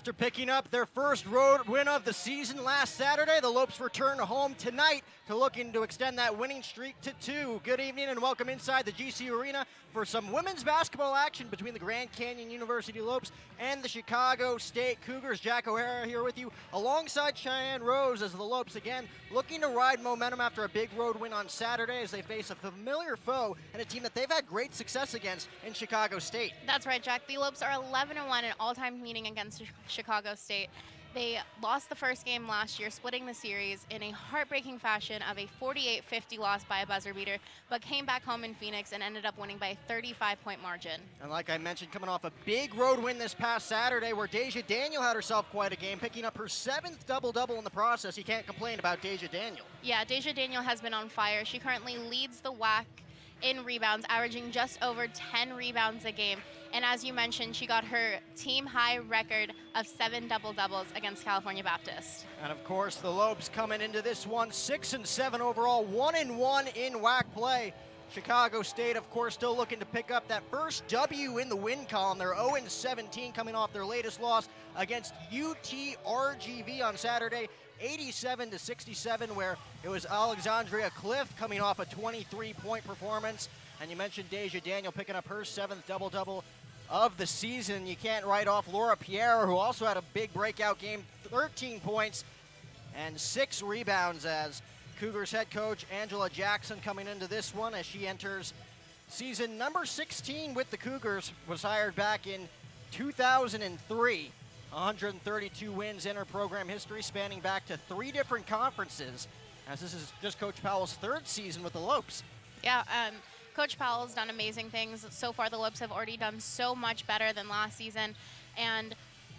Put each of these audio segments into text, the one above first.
After picking up their first road win of the season last Saturday, the Lopes return home tonight to looking to extend that winning streak to 2. Good evening and welcome inside the GCU Arena for some women's basketball action between the Grand Canyon University Lopes and the Chicago State Cougars. Jack O'Hara here with you alongside Cheyenne Rose as the Lopes again looking to ride momentum after a big road win on Saturday as they face a familiar foe and a team that they've had great success against in Chicago State. That's right, Jack. The Lopes are 11-1 in all-time meeting against Chicago State. They lost the first game last year, splitting the series in a heartbreaking fashion of a 48-50 loss by a buzzer beater, but came back home in Phoenix and ended up winning by a 35-point margin. And like I mentioned, coming off a big road win this past Saturday where Deja Daniel had herself quite a game, picking up her 7th double-double in the process. You can't complain about Deja Daniel. Yeah, Deja Daniel has been on fire. She currently leads the WAC in rebounds, averaging just over 10 rebounds a game. And as you mentioned, she got her team high record of 7 double-doubles against California Baptist. And of course, the Lopes coming into this one 6-7 overall, 1-1 in WAC play. Chicago State, of course, still looking to pick up that first W in the win column. They're 0-17 coming off their latest loss against UTRGV on Saturday, 87-67, where it was Alexandria Cliff coming off a 23-point performance. And you mentioned Deja Daniel picking up her 7th double-double of the season. You can't write off Laura Pierre, who also had a big breakout game, 13 points and 6 rebounds, as Cougars head coach Angela Jackson coming into this one as she enters season number 16 with the Cougars, was hired back in 2003. 132 wins in her program history, spanning back to 3 different conferences, as this is just Coach Powell's 3rd season with the Lopes. Yeah, Coach Powell's done amazing things. So far, the Lopes have already done so much better than last season, and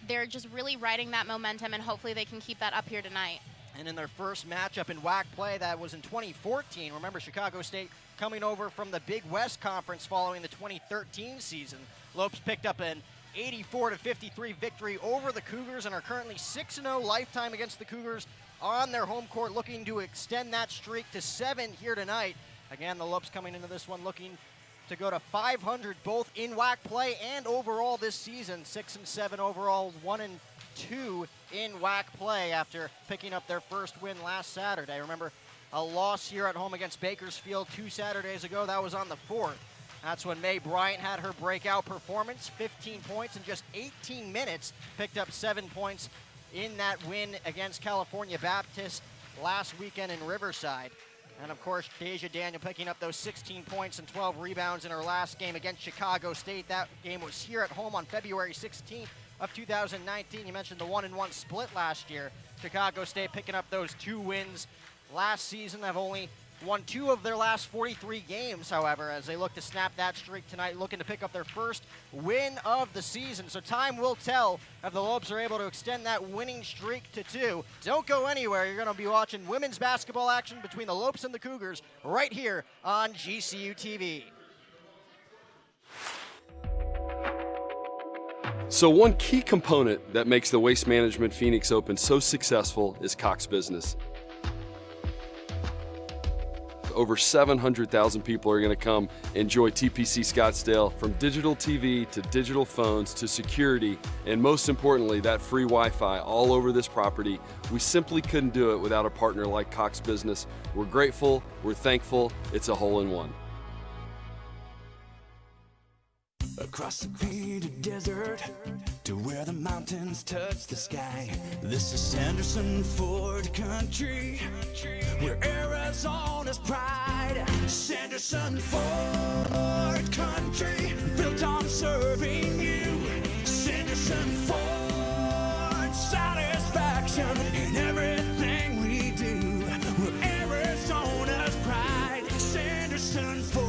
they're just really riding that momentum, and hopefully they can keep that up here tonight. And in their first matchup in WAC play, that was in 2014. Remember, Chicago State coming over from the Big West Conference following the 2013 season. Lopes picked up an 84-53 victory over the Cougars and are currently 6-0 lifetime against the Cougars on their home court, looking to extend that streak to 7 here tonight. Again, the Lopes coming into this one looking to go to 500 both in WAC play and overall this season. 6-7 overall, 1-2 in WAC play after picking up their first win last Saturday. Remember, a loss here at home against Bakersfield 2 Saturdays ago. That was on the 4th. That's when Mae Bryant had her breakout performance, 15 points in just 18 minutes, picked up 7 points in that win against California Baptist last weekend in Riverside. And of course, Deja Daniel picking up those 16 points and 12 rebounds in her last game against Chicago State. That game was here at home on February 16th of 2019. You mentioned the 1-1 split last year. Chicago State picking up those 2 wins last season. They've only won 2 of their last 43 games, however, as they look to snap that streak tonight, looking to pick up their first win of the season. So time will tell if the Lopes are able to extend that winning streak to 2. Don't go anywhere. You're going to be watching women's basketball action between the Lopes and the Cougars right here on GCU TV. So one key component that makes the Waste Management Phoenix Open so successful is Cox Business. Over 700,000 people are going to come enjoy TPC Scottsdale, from digital TV to digital phones to security, and most importantly, that free Wi-Fi all over this property. We simply couldn't do it without a partner like Cox Business. We're grateful, we're thankful, it's a hole-in-one. Across the painted desert to where the mountains touch the sky, this is Sanderson Ford country, where Arizona's pride. Sanderson Ford country, built on serving you. Sanderson Ford, satisfaction in everything we do. We're Arizona's pride. Sanderson Ford.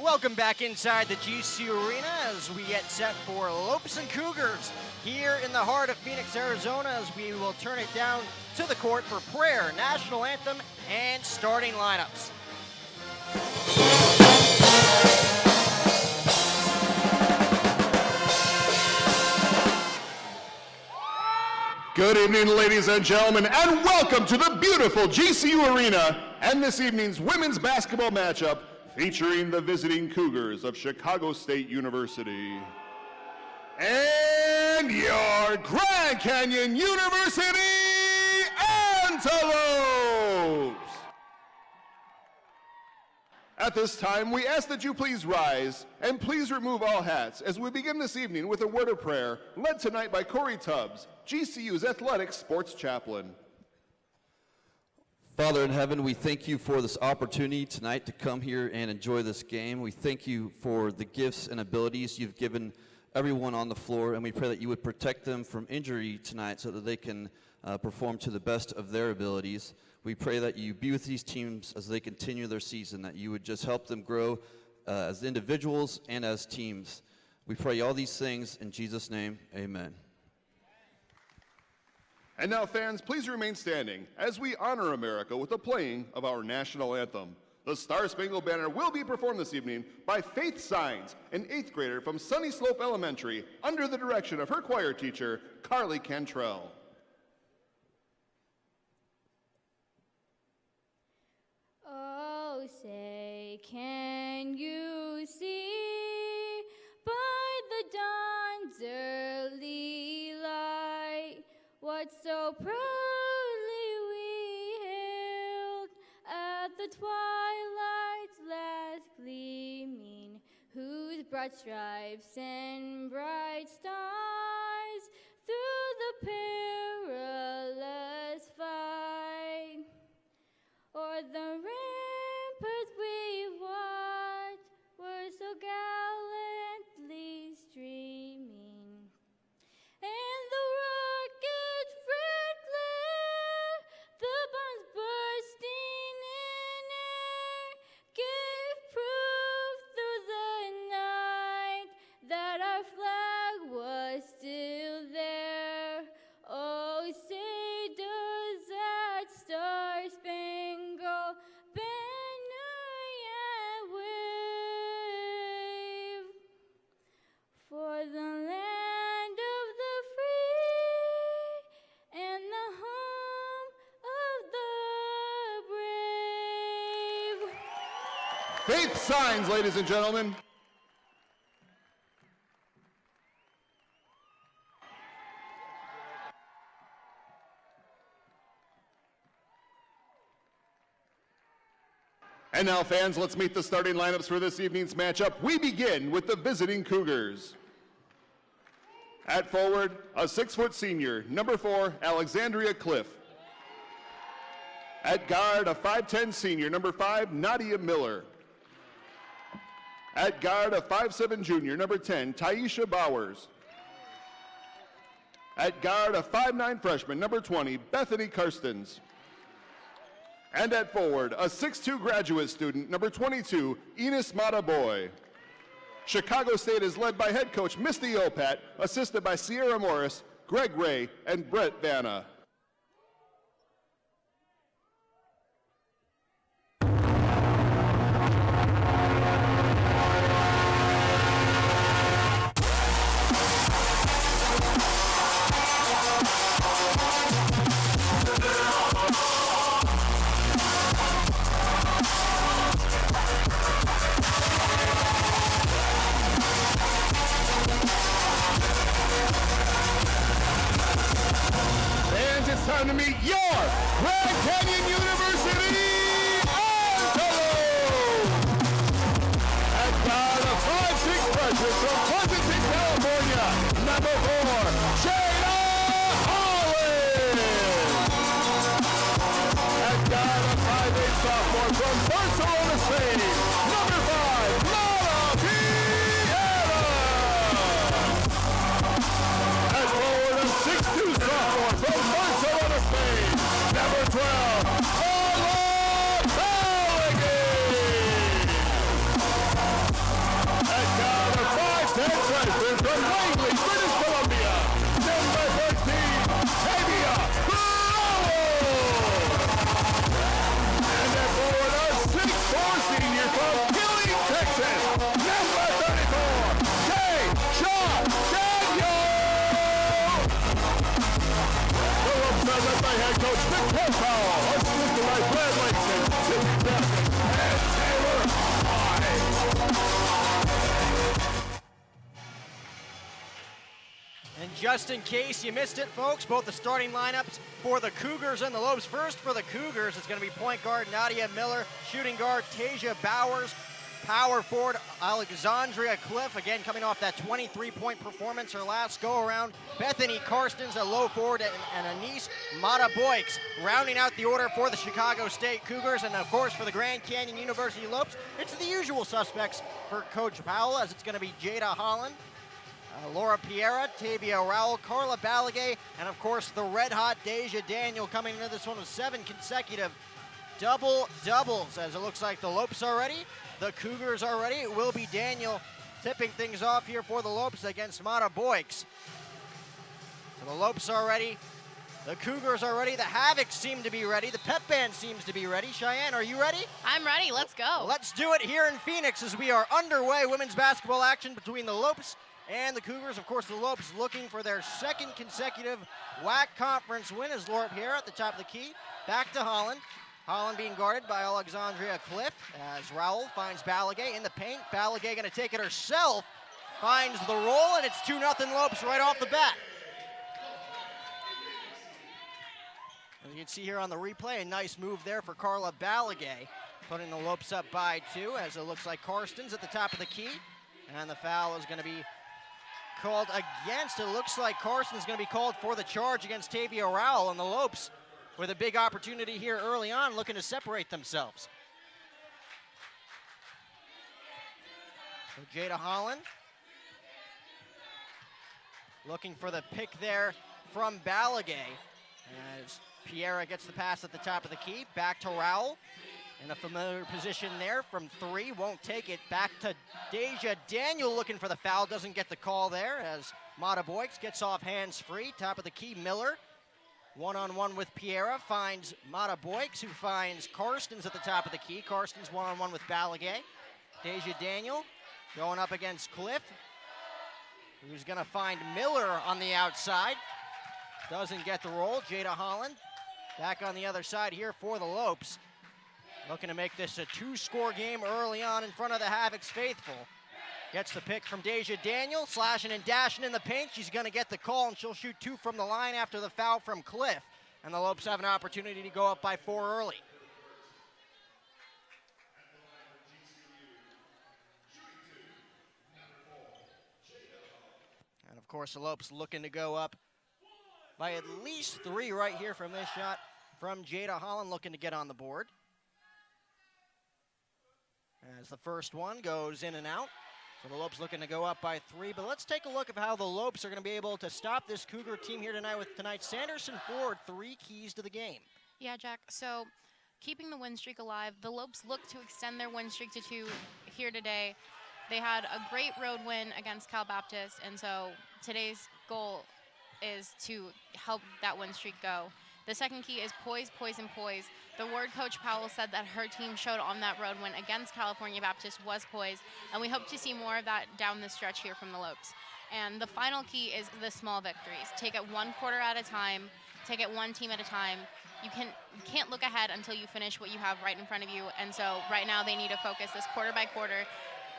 Welcome back inside the GCU Arena as we get set for Lopes and Cougars here in the heart of Phoenix, Arizona, as we will turn it down to the court for prayer, national anthem, and starting lineups. Good evening, ladies and gentlemen, and welcome to the beautiful GCU Arena and this evening's women's basketball matchup featuring the visiting Cougars of Chicago State University. And your Grand Canyon University Antelopes! At this time, we ask that you please rise and please remove all hats as we begin this evening with a word of prayer led tonight by Corey Tubbs, GCU's Athletic Sports Chaplain. Father in heaven, we thank you for this opportunity tonight to come here and enjoy this game. We thank you for the gifts and abilities you've given everyone on the floor, and we pray that you would protect them from injury tonight so that they can perform to the best of their abilities. We pray that you be with these teams as they continue their season, that you would just help them grow as individuals and as teams. We pray all these things in Jesus' name, amen. And now, fans, please remain standing as we honor America with the playing of our national anthem. The Star Spangled Banner will be performed this evening by Faith Signs, an 8th grader from Sunny Slope Elementary, under the direction of her choir teacher, Carly Cantrell. Oh, say, can you see by the dawn's early light what so proudly we hailed at the twilight's last gleaming, whose broad stripes and bright stars through the perilous fight o'er the ramparts we watched were so gallantly streaming, and the rocket's red glare, the bombs bursting in air, gave proof through the night that our flag was still there. Oh, say does that star-spangled banner yet wave for the land of the free and the home of the brave? Faith Signs, ladies and gentlemen. And now, fans, let's meet the starting lineups for this evening's matchup. We begin with the visiting Cougars. At forward, a 6-foot senior, number 4, Alexandria Cliff. At guard, a 5'10 senior, number 5, Nadia Miller. At guard, a 5'7 junior, number 10, Taisha Bowers. At guard, a 5'9 freshman, number 20, Bethany Karstens. And at forward, a 6'2 graduate student, number 22, Enos Mataboy. Chicago State is led by head coach Misty Opat, assisted by Sierra Morris, Greg Ray, and Brett Vanna. It's time to meet your Grand Canyon University Antelopes! At guard, a 5'6 freshman from Pleasanton, California, number 4, Jada Holland! At guard, a 5'8 sophomore from Barcelona, Spain, number 5, Laura Piera! At forward, a 6'2 sophomore from Barcelona, Spain, number 12, Paula Balaguer. At guard, a 5'10 freshman from Langley, British Columbia, number 13, Tavia Bravo. And at forward, a 6'4 senior from Gilly, Texas, number 34, Kay Shaw Daniel. The ropes are led by head coach Nick Powell, assisted by Brad Langston, Sidney Bethany, and Taylor And just in case you missed it, folks, both the starting lineups for the Cougars and the Lopes. First for the Cougars, it's going to be point guard Nadia Miller, shooting guard Tasia Bowers, power forward Alexandria Cliff, again coming off that 23-point performance her last go-around. Bethany Karstens, a low forward, and Anise Mata-Boix rounding out the order for the Chicago State Cougars. And of course for the Grand Canyon University Lopes, it's the usual suspects for Coach Powell, as it's going to be Jada Holland, Laura Piera, Tavia Rowell, Carla Balagay, and of course the red-hot Deja Daniel coming into this one with 7 consecutive double-doubles, as it looks like the Lopes are ready, the Cougars are ready. It will be Daniel tipping things off here for the Lopes against Mata-Boix. So the Lopes are ready, the Cougars are ready, the Havocs seem to be ready, the Pep Band seems to be ready. Cheyenne, are you ready? I'm ready. Let's go. Let's do it here in Phoenix as we are underway. Women's basketball action between the Lopes and the Cougars. Of course, the Lopes looking for their 2nd consecutive WAC conference win as Laura Pierre at the top of the key. Back to Holland. Holland being guarded by Alexandria Cliff as Rowell finds Balagay in the paint. Balagay going to take it herself. Finds the roll, and it's 2-0 Lopes right off the bat. As you can see here on the replay, a nice move there for Carla Balagay, putting the Lopes up by 2, as it looks like Karstens at the top of the key. And the foul is going to be called against. It looks like Carson is going to be called for the charge against Tavia Rowell, and the Lopes with a big opportunity here early on, looking to separate themselves. So Jada Holland looking for the pick there from Balagay, as Piera gets the pass at the top of the key. Back to Rowell. In a familiar position there from 3, won't take it. Back to Deja Daniel looking for the foul, doesn't get the call there as Mata-Boix gets off hands-free. Top of the key, Miller. One-on-one with Piera, finds Mata-Boix, who finds Karstens at the top of the key. Karstens one-on-one with Balagay. Deja Daniel going up against Cliff, who's gonna find Miller on the outside. Doesn't get the roll. Jada Holland back on the other side here for the Lopes. Looking to make this a 2-score game early on in front of the Havocs faithful. Gets the pick from Deja Daniel, slashing and dashing in the paint. She's going to get the call, and she'll shoot 2 from the line after the foul from Cliff. And the Lopes have an opportunity to go up by 4 early. And of course, the Lopes looking to go up by at least 3 right here from this shot from Jada Holland, looking to get on the board. As the first one goes in and out. So the Lopes looking to go up by 3. But let's take a look at how the Lopes are going to be able to stop this Cougar team here tonight with tonight's Sanderson Ford 3 keys to the game. Yeah, Jack. So keeping the win streak alive, the Lopes look to extend their win streak to 2 here today. They had a great road win against Cal Baptist, and so today's goal is to help that win streak go. The second key is poise, poise, and poise. The word Coach Powell said that her team showed on that road win against California Baptist was poise, and we hope to see more of that down the stretch here from the Lopes. And the final key is the small victories. Take it 1 quarter at a time. Take it 1 team at a time. You can't look ahead until you finish what you have right in front of you, and so right now they need to focus this quarter by quarter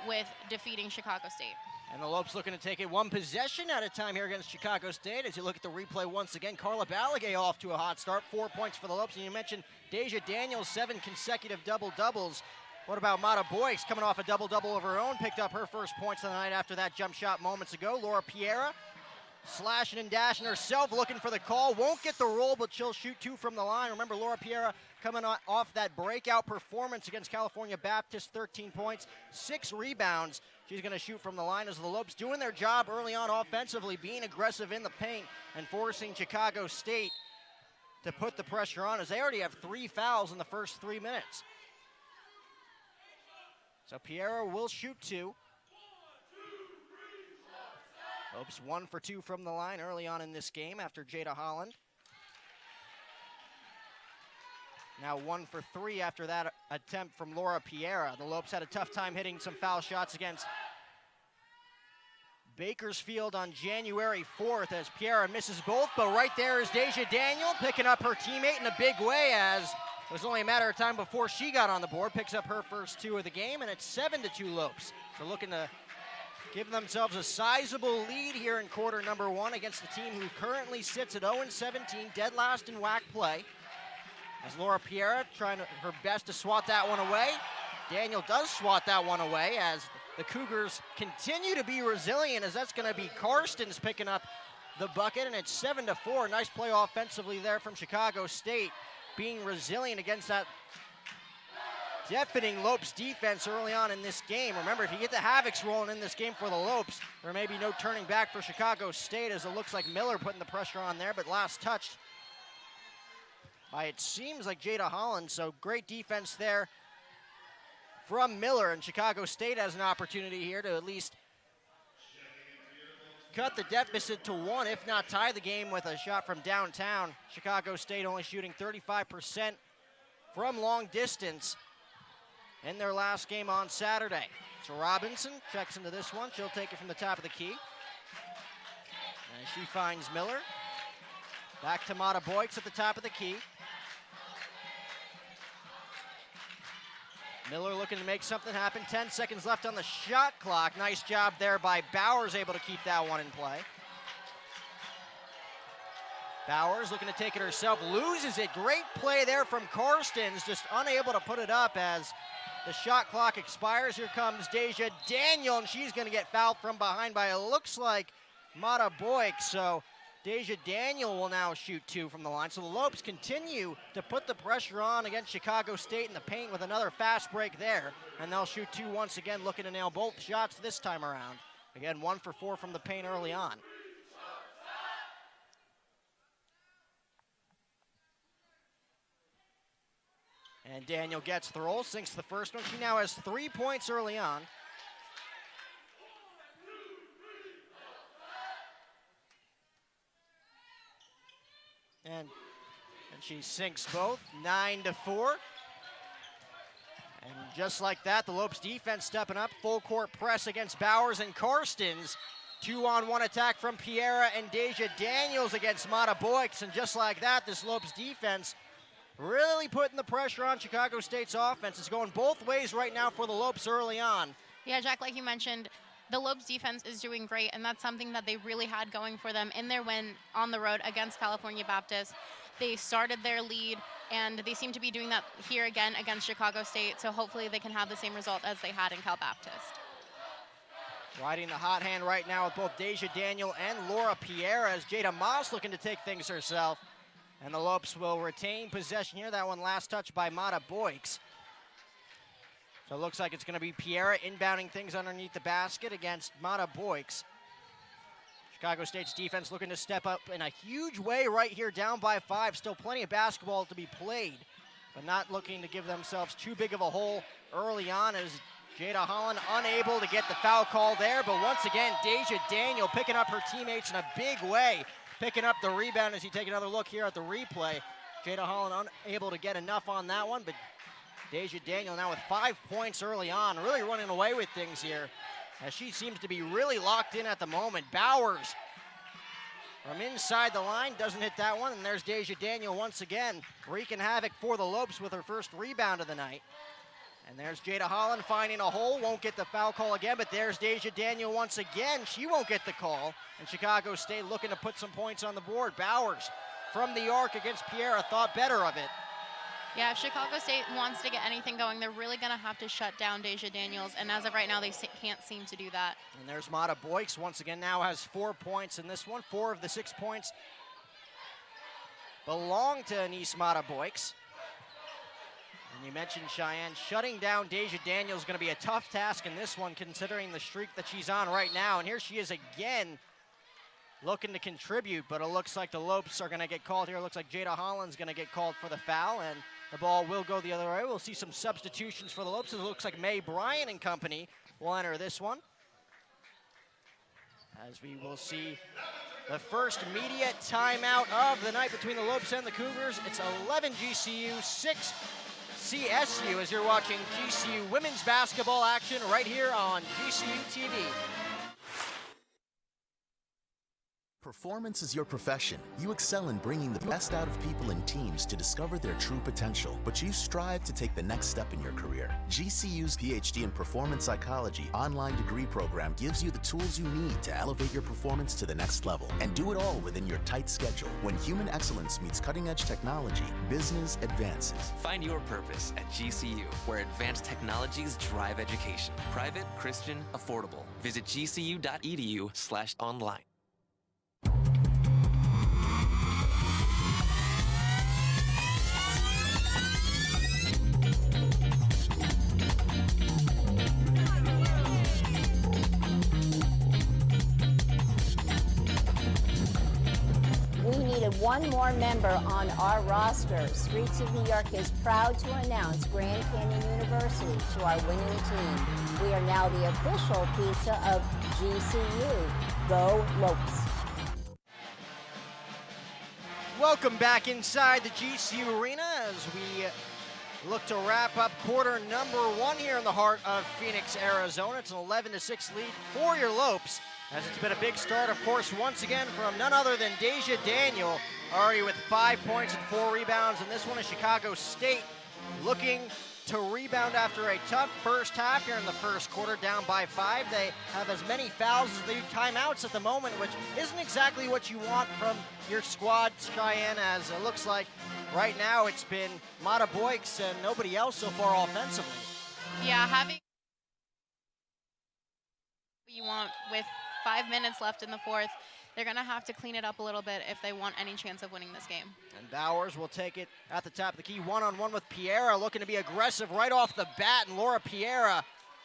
with defeating Chicago State. And the Lopes looking to take it 1 possession at a time here against Chicago State. As you look at the replay once again, Carla Balagay off to a hot start. 4 points for the Lopes. And you mentioned Deja Daniels, 7 consecutive double-doubles. What about Mata-Boix coming off a double-double of her own? Picked up her first points of the night after that jump shot moments ago. Laura Piera slashing and dashing herself, looking for the call. Won't get the roll, but she'll shoot 2 from the line. Remember, Laura Piera coming off that breakout performance against California Baptist, 13 points, 6 rebounds. She's going to shoot from the line as the Lopes doing their job early on offensively, being aggressive in the paint and forcing Chicago State to put the pressure on, as they already have 3 fouls in the first 3 minutes. So Piera will shoot 2. Lopes 1 for 2 from the line early on in this game after Jada Holland. Now 1 for 3 after that attempt from Laura Piera. The Lopes had a tough time hitting some foul shots against Bakersfield on January 4th as Piera misses both, but right there is Deja Daniel picking up her teammate in a big way, as it was only a matter of time before she got on the board, picks up her first 2 of the game, and it's 7-2 Lopes. So looking to give themselves a sizable lead here in quarter number one against the team who currently sits at 0-17, dead last in WAC play. As Laura Piera trying her best to swat that one away. Daniel does swat that one away as the Cougars continue to be resilient, as that's going to be Karstens picking up the bucket, and it's 7-4. Nice play offensively there from Chicago State, being resilient against that deafening Lopes defense early on in this game. Remember, if you get the Havocs rolling in this game for the Lopes, there may be no turning back for Chicago State, as it looks like Miller putting the pressure on there, but last touched by, it seems like, Jada Holland. So great defense there from Miller, and Chicago State has an opportunity here to at least cut the deficit to one, if not tie the game with a shot from downtown. Chicago State only shooting 35% from long distance in their last game on Saturday. So Robinson checks into this one. She'll take it from the top of the key. And she finds Miller. Back to Mata Boyks at the top of the key. Miller looking to make something happen. 10 seconds left on the shot clock. Nice job there by Bowers, able to keep that one in play. Bowers looking to take it herself, loses it. Great play there from Karstens, just unable to put it up as the shot clock expires. Here comes Deja Daniel, and she's going to get fouled from behind by, it looks like, Mata Boyk. So Deja Daniel will now shoot two from the line. So the Lopes continue to put the pressure on against Chicago State in the paint with another fast break there. And they'll shoot two once again, looking to nail both shots this time around. Again, 1 for 4 from the paint early on. And Daniel gets the roll, sinks the first one. She now has 3 points early on. And she sinks both, 9-4. And just like that, the Lopes defense stepping up. Full court press against Bowers and Karstens. 2-on-1 attack from Piera and Deja Daniels against Mata Boyks. And just like that, this Lopes defense really putting the pressure on Chicago State's offense. It's going both ways right now for the Lopes early on. Yeah, Jack, like you mentioned, the Lopes defense is doing great, and that's something that they really had going for them in their win on the road against California Baptist. They started their lead, and they seem to be doing that here again against Chicago State, so hopefully they can have the same result as they had in Cal Baptist. Riding the hot hand right now with both Deja Daniel and Laura Pierre, as Jada Moss looking to take things herself. And the Lopes will retain possession here. That one last touch by Mata Boyks. So it looks like it's going to be Piera inbounding things underneath the basket against Mata Boyks. Chicago State's defense looking to step up in a huge way right here, down by 5. Still plenty of basketball to be played, but not looking to give themselves too big of a hole early on, as Jada Holland unable to get the foul call there. But once again, Deja Daniel picking up her teammates in a big way, picking up the rebound as you take another look here at the replay. Jada Holland unable to get enough on that one, but Deja Daniel now with 5 points early on, really running away with things here, as she seems to be really locked in at the moment. Bowers from inside the line doesn't hit that one, and there's Deja Daniel once again wreaking havoc for the Lopes with her first rebound of the night. And there's Jada Holland finding a hole, won't get the foul call again, but there's Deja Daniel once again. She won't get the call, and Chicago State looking to put some points on the board. Bowers from the arc against Piera thought better of it. Yeah, if Chicago State wants to get anything going, they're really going to have to shut down Deja Daniels, and as of right now, they can't seem to do that. And there's Mata Boyks once again, now has 4 points in this one. 4 of the 6 points belong to Anise Mata Boyks. And you mentioned, Cheyenne, shutting down Deja Daniels is going to be a tough task in this one, considering the streak that she's on right now. And here she is again looking to contribute, but it looks like the Lopes are going to get called here. It looks like Jada Holland's going to get called for the foul, and the ball will go the other way. We'll see some substitutions for the Lopes. It looks like Mae Bryan and company will enter this one, as we will see the first media timeout of the night between the Lopes and the Cougars. It's 11 GCU, 6 CSU, as you're watching GCU women's basketball action right here on GCU TV. Performance is your profession. You excel in bringing the best out of people and teams to discover their true potential, but you strive to take the next step in your career. GCU's PhD in Performance Psychology online degree program gives you the tools you need to elevate your performance to the next level and do it all within your tight schedule. When human excellence meets cutting-edge technology, business advances. Find your purpose at GCU, where advanced technologies drive education. Private, Christian, affordable. Visit gcu.edu/online. We needed one more member on our roster. Streets of New York is proud to announce Grand Canyon University to our winning team. We are now the official pizza of GCU. Go Lopes. Welcome back inside the GCU Arena as we look to wrap up quarter number 1 here in the heart of Phoenix, Arizona. It's an 11-6 lead for your Lopes, as it's been a big start, of course, once again from none other than Deja Daniel, already with 5 points and 4 rebounds. And this one is Chicago State looking to rebound after a tough first half here in the first quarter, down by 5. They have as many fouls as they do timeouts at the moment, which isn't exactly what you want from your squad, Cheyenne, as it looks like right now it's been Mata Boyks and nobody else so far offensively. Yeah, having what you want with 5 minutes left in the fourth, they're going to have to clean it up a little bit if they want any chance of winning this game. And Bowers will take it at the top of the key, one-on-one with Piera, looking to be aggressive right off the bat, and Laura Piera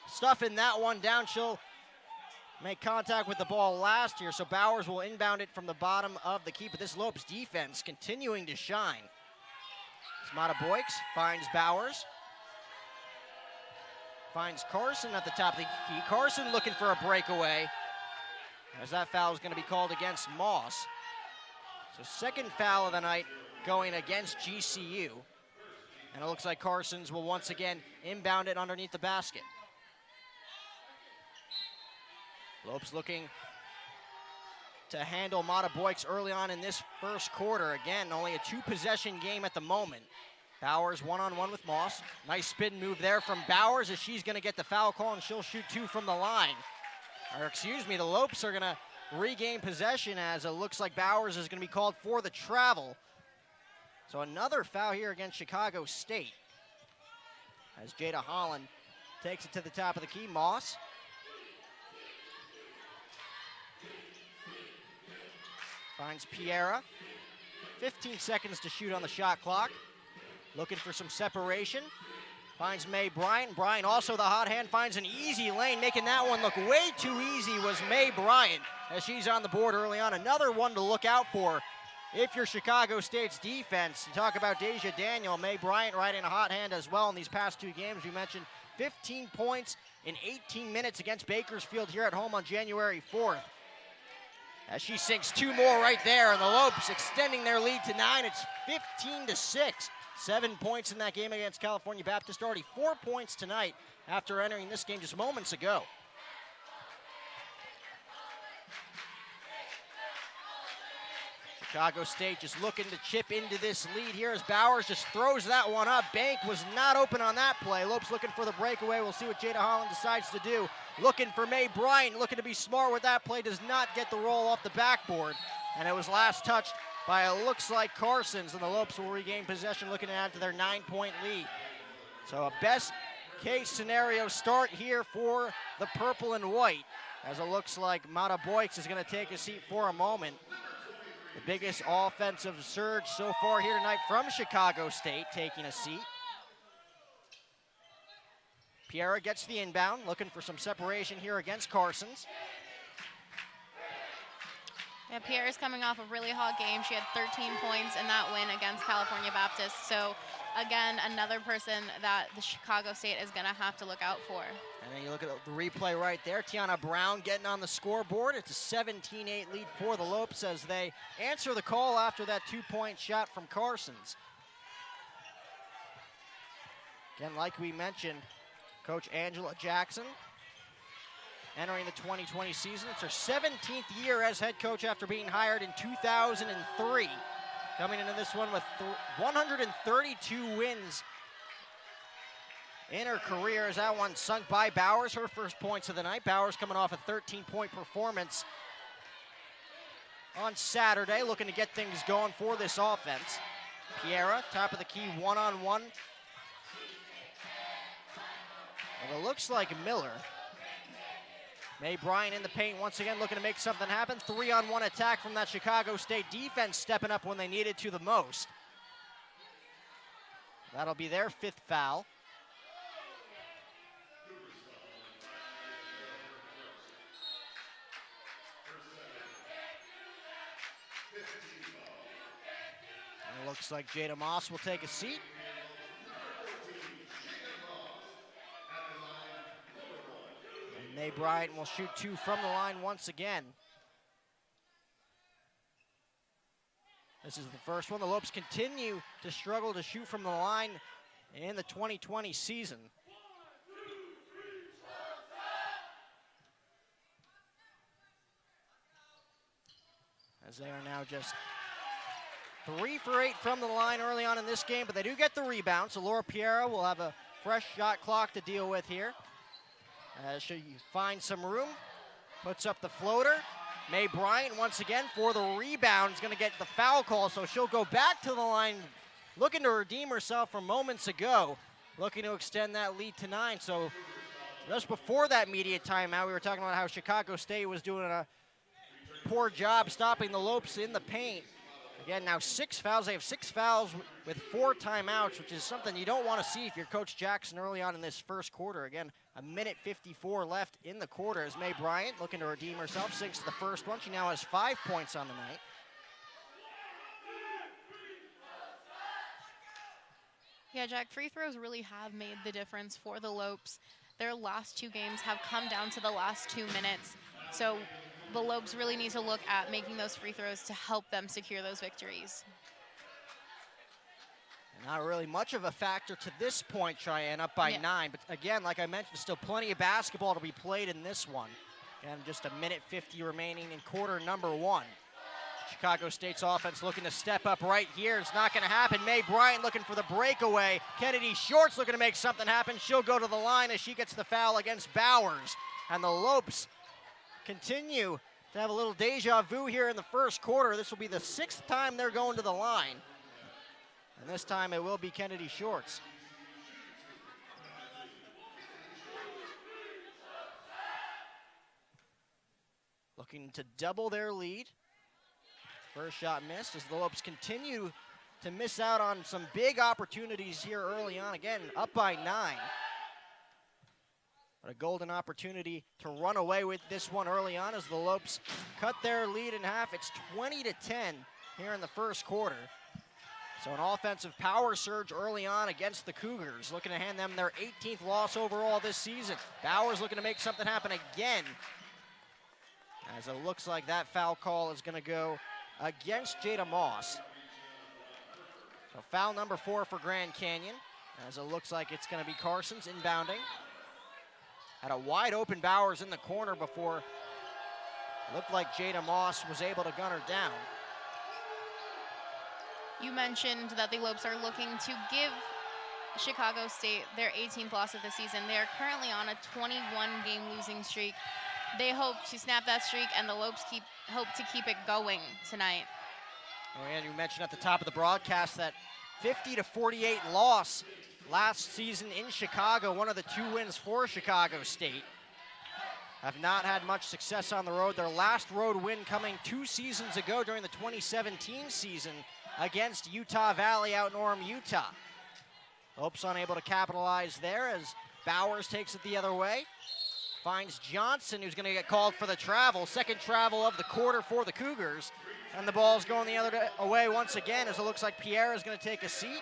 stuffing that one down. She'll make contact with the ball last year, so Bowers will inbound it from the bottom of the key, but this Lopes defense continuing to shine. Mata Boyks finds Bowers. Finds Carson at the top of the key. Carson looking for a breakaway, as that foul is going to be called against Moss. So second foul of the night going against GCU. And it looks like Carson's will once again inbound it underneath the basket. Lopes looking to handle Mata Boyks early on in this first quarter. Again, only a 2-possession game at the moment. Bowers one-on-one with Moss. Nice spin move there from Bowers as she's going to get the foul call, and she'll shoot 2 from the line. Or excuse me, the Lopes are going to regain possession as it looks like Bowers is going to be called for the travel. So another foul here against Chicago State, as Jada Holland takes it to the top of the key. Moss. Finds Piera. 15 seconds to shoot on the shot clock. Looking for some separation. Finds May Bryant. Bryant also the hot hand, finds an easy lane. Making that one look way too easy was May Bryant, as she's on the board early on. Another one to look out for if you're Chicago State's defense. You talk about Deja Daniel, May Bryant riding a hot hand as well in these past 2 games. We mentioned 15 points in 18 minutes against Bakersfield here at home on January 4th. As she sinks 2 more right there, and the Lopes extending their lead to 9. It's 15-6. 7 points in that game against California Baptist. Already 4 points tonight after entering this game just moments ago. Chicago State just looking to chip into this lead here as Bowers just throws that one up. Bank was not open on that play. Lopes looking for the breakaway. We'll see what Jada Holland decides to do. Looking for May Bryant, looking to be smart with that play. Does not get the roll off the backboard. And it was last touched by, it looks like, Carson's, and the Lopes will regain possession, looking to add to their 9-point lead. So a best case scenario start here for the purple and white, as it looks like Mata Boyks is going to take a seat for a moment. The biggest offensive surge so far here tonight from Chicago State, taking a seat. Piera gets the inbound, looking for some separation here against Carson's. Yeah, Piera's coming off a really hot game. She had 13 points in that win against California Baptist. So, again, another person that the Chicago State is going to have to look out for. And then you look at the replay right there. Tiana Brown getting on the scoreboard. It's a 17-8 lead for the Lopes as they answer the call after that 2-point shot from Carson's. Again, like we mentioned, Coach Angela Jackson entering the 2020 season. It's her 17th year as head coach after being hired in 2003. Coming into this one with 132 wins in her career, as that one sunk by Bowers, her first points of the night. Bowers coming off a 13-point performance on Saturday, looking to get things going for this offense. Piera, top of the key, one-on-one. Well, it looks like Miller. May Bryant in the paint once again, looking to make something happen. 3-on-1 attack from that Chicago State defense, stepping up when they needed to the most. That'll be their 5th foul. And it looks like Jada Moss will take a seat. May Bryant will shoot 2 from the line once again. This is the first one. The Lopes continue to struggle to shoot from the line in the 2020 season. As they are now just 3 for 8 from the line early on in this game, but they do get the rebound, so Laura Piera will have a fresh shot clock to deal with here. As she finds some room, puts up the floater. May Bryant once again for the rebound is going to get the foul call, so she'll go back to the line, looking to redeem herself from moments ago, looking to extend that lead to 9. So just before that immediate timeout, we were talking about how Chicago State was doing a poor job stopping the Lopes in the paint. Again, now 6 fouls. They have 6 fouls with 4 timeouts, which is something you don't want to see if you're Coach Jackson early on in this first quarter. Again, a minute 54 left in the quarter as May Bryant looking to redeem herself, sinks the first one. She now has 5 points on the night. Yeah, Jack, free throws really have made the difference for the Lopes. Their last 2 games have come down to the last 2 minutes. So the Lopes really need to look at making those free throws to help them secure those victories. Not really much of a factor to this point, Cheyenne, up by 9. But again, like I mentioned, still plenty of basketball to be played in this one. And just a minute 50 remaining in quarter number 1. Chicago State's offense looking to step up right here. It's not going to happen. May Bryant looking for the breakaway. Kennedy Shorts looking to make something happen. She'll go to the line as she gets the foul against Bowers. And the Lopes continue to have a little deja vu here in the first quarter. This will be the 6th time they're going to the line. And this time it will be Kennedy Shorts. Looking to double their lead. First shot missed as the Lopes continue to miss out on some big opportunities here early on. Again, up by 9. But a golden opportunity to run away with this one early on as the Lopes cut their lead in half. It's 20-10 here in the first quarter. So an offensive power surge early on against the Cougars, looking to hand them their 18th loss overall this season. Bowers looking to make something happen again, as it looks like that foul call is going to go against Jada Moss. So foul number 4 for Grand Canyon, as it looks like it's going to be Carson's inbounding. Had a wide open Bowers in the corner before. Looked like Jada Moss was able to gun her down. You mentioned that the Lopes are looking to give Chicago State their 18th loss of the season. They are currently on a 21-game losing streak. They hope to snap that streak, and the Lopes hope to keep it going tonight. Oh, and you mentioned at the top of the broadcast that 50-48 loss last season in Chicago, one of the 2 wins for Chicago State. Have not had much success on the road. Their last road win coming 2 seasons ago during the 2017 season against Utah Valley out in Orem, Utah. Lopes unable to capitalize there as Bowers takes it the other way. Finds Johnson, who's going to get called for the travel. Second travel of the quarter for the Cougars. And the ball's going the other way once again as it looks like Pierre is going to take a seat.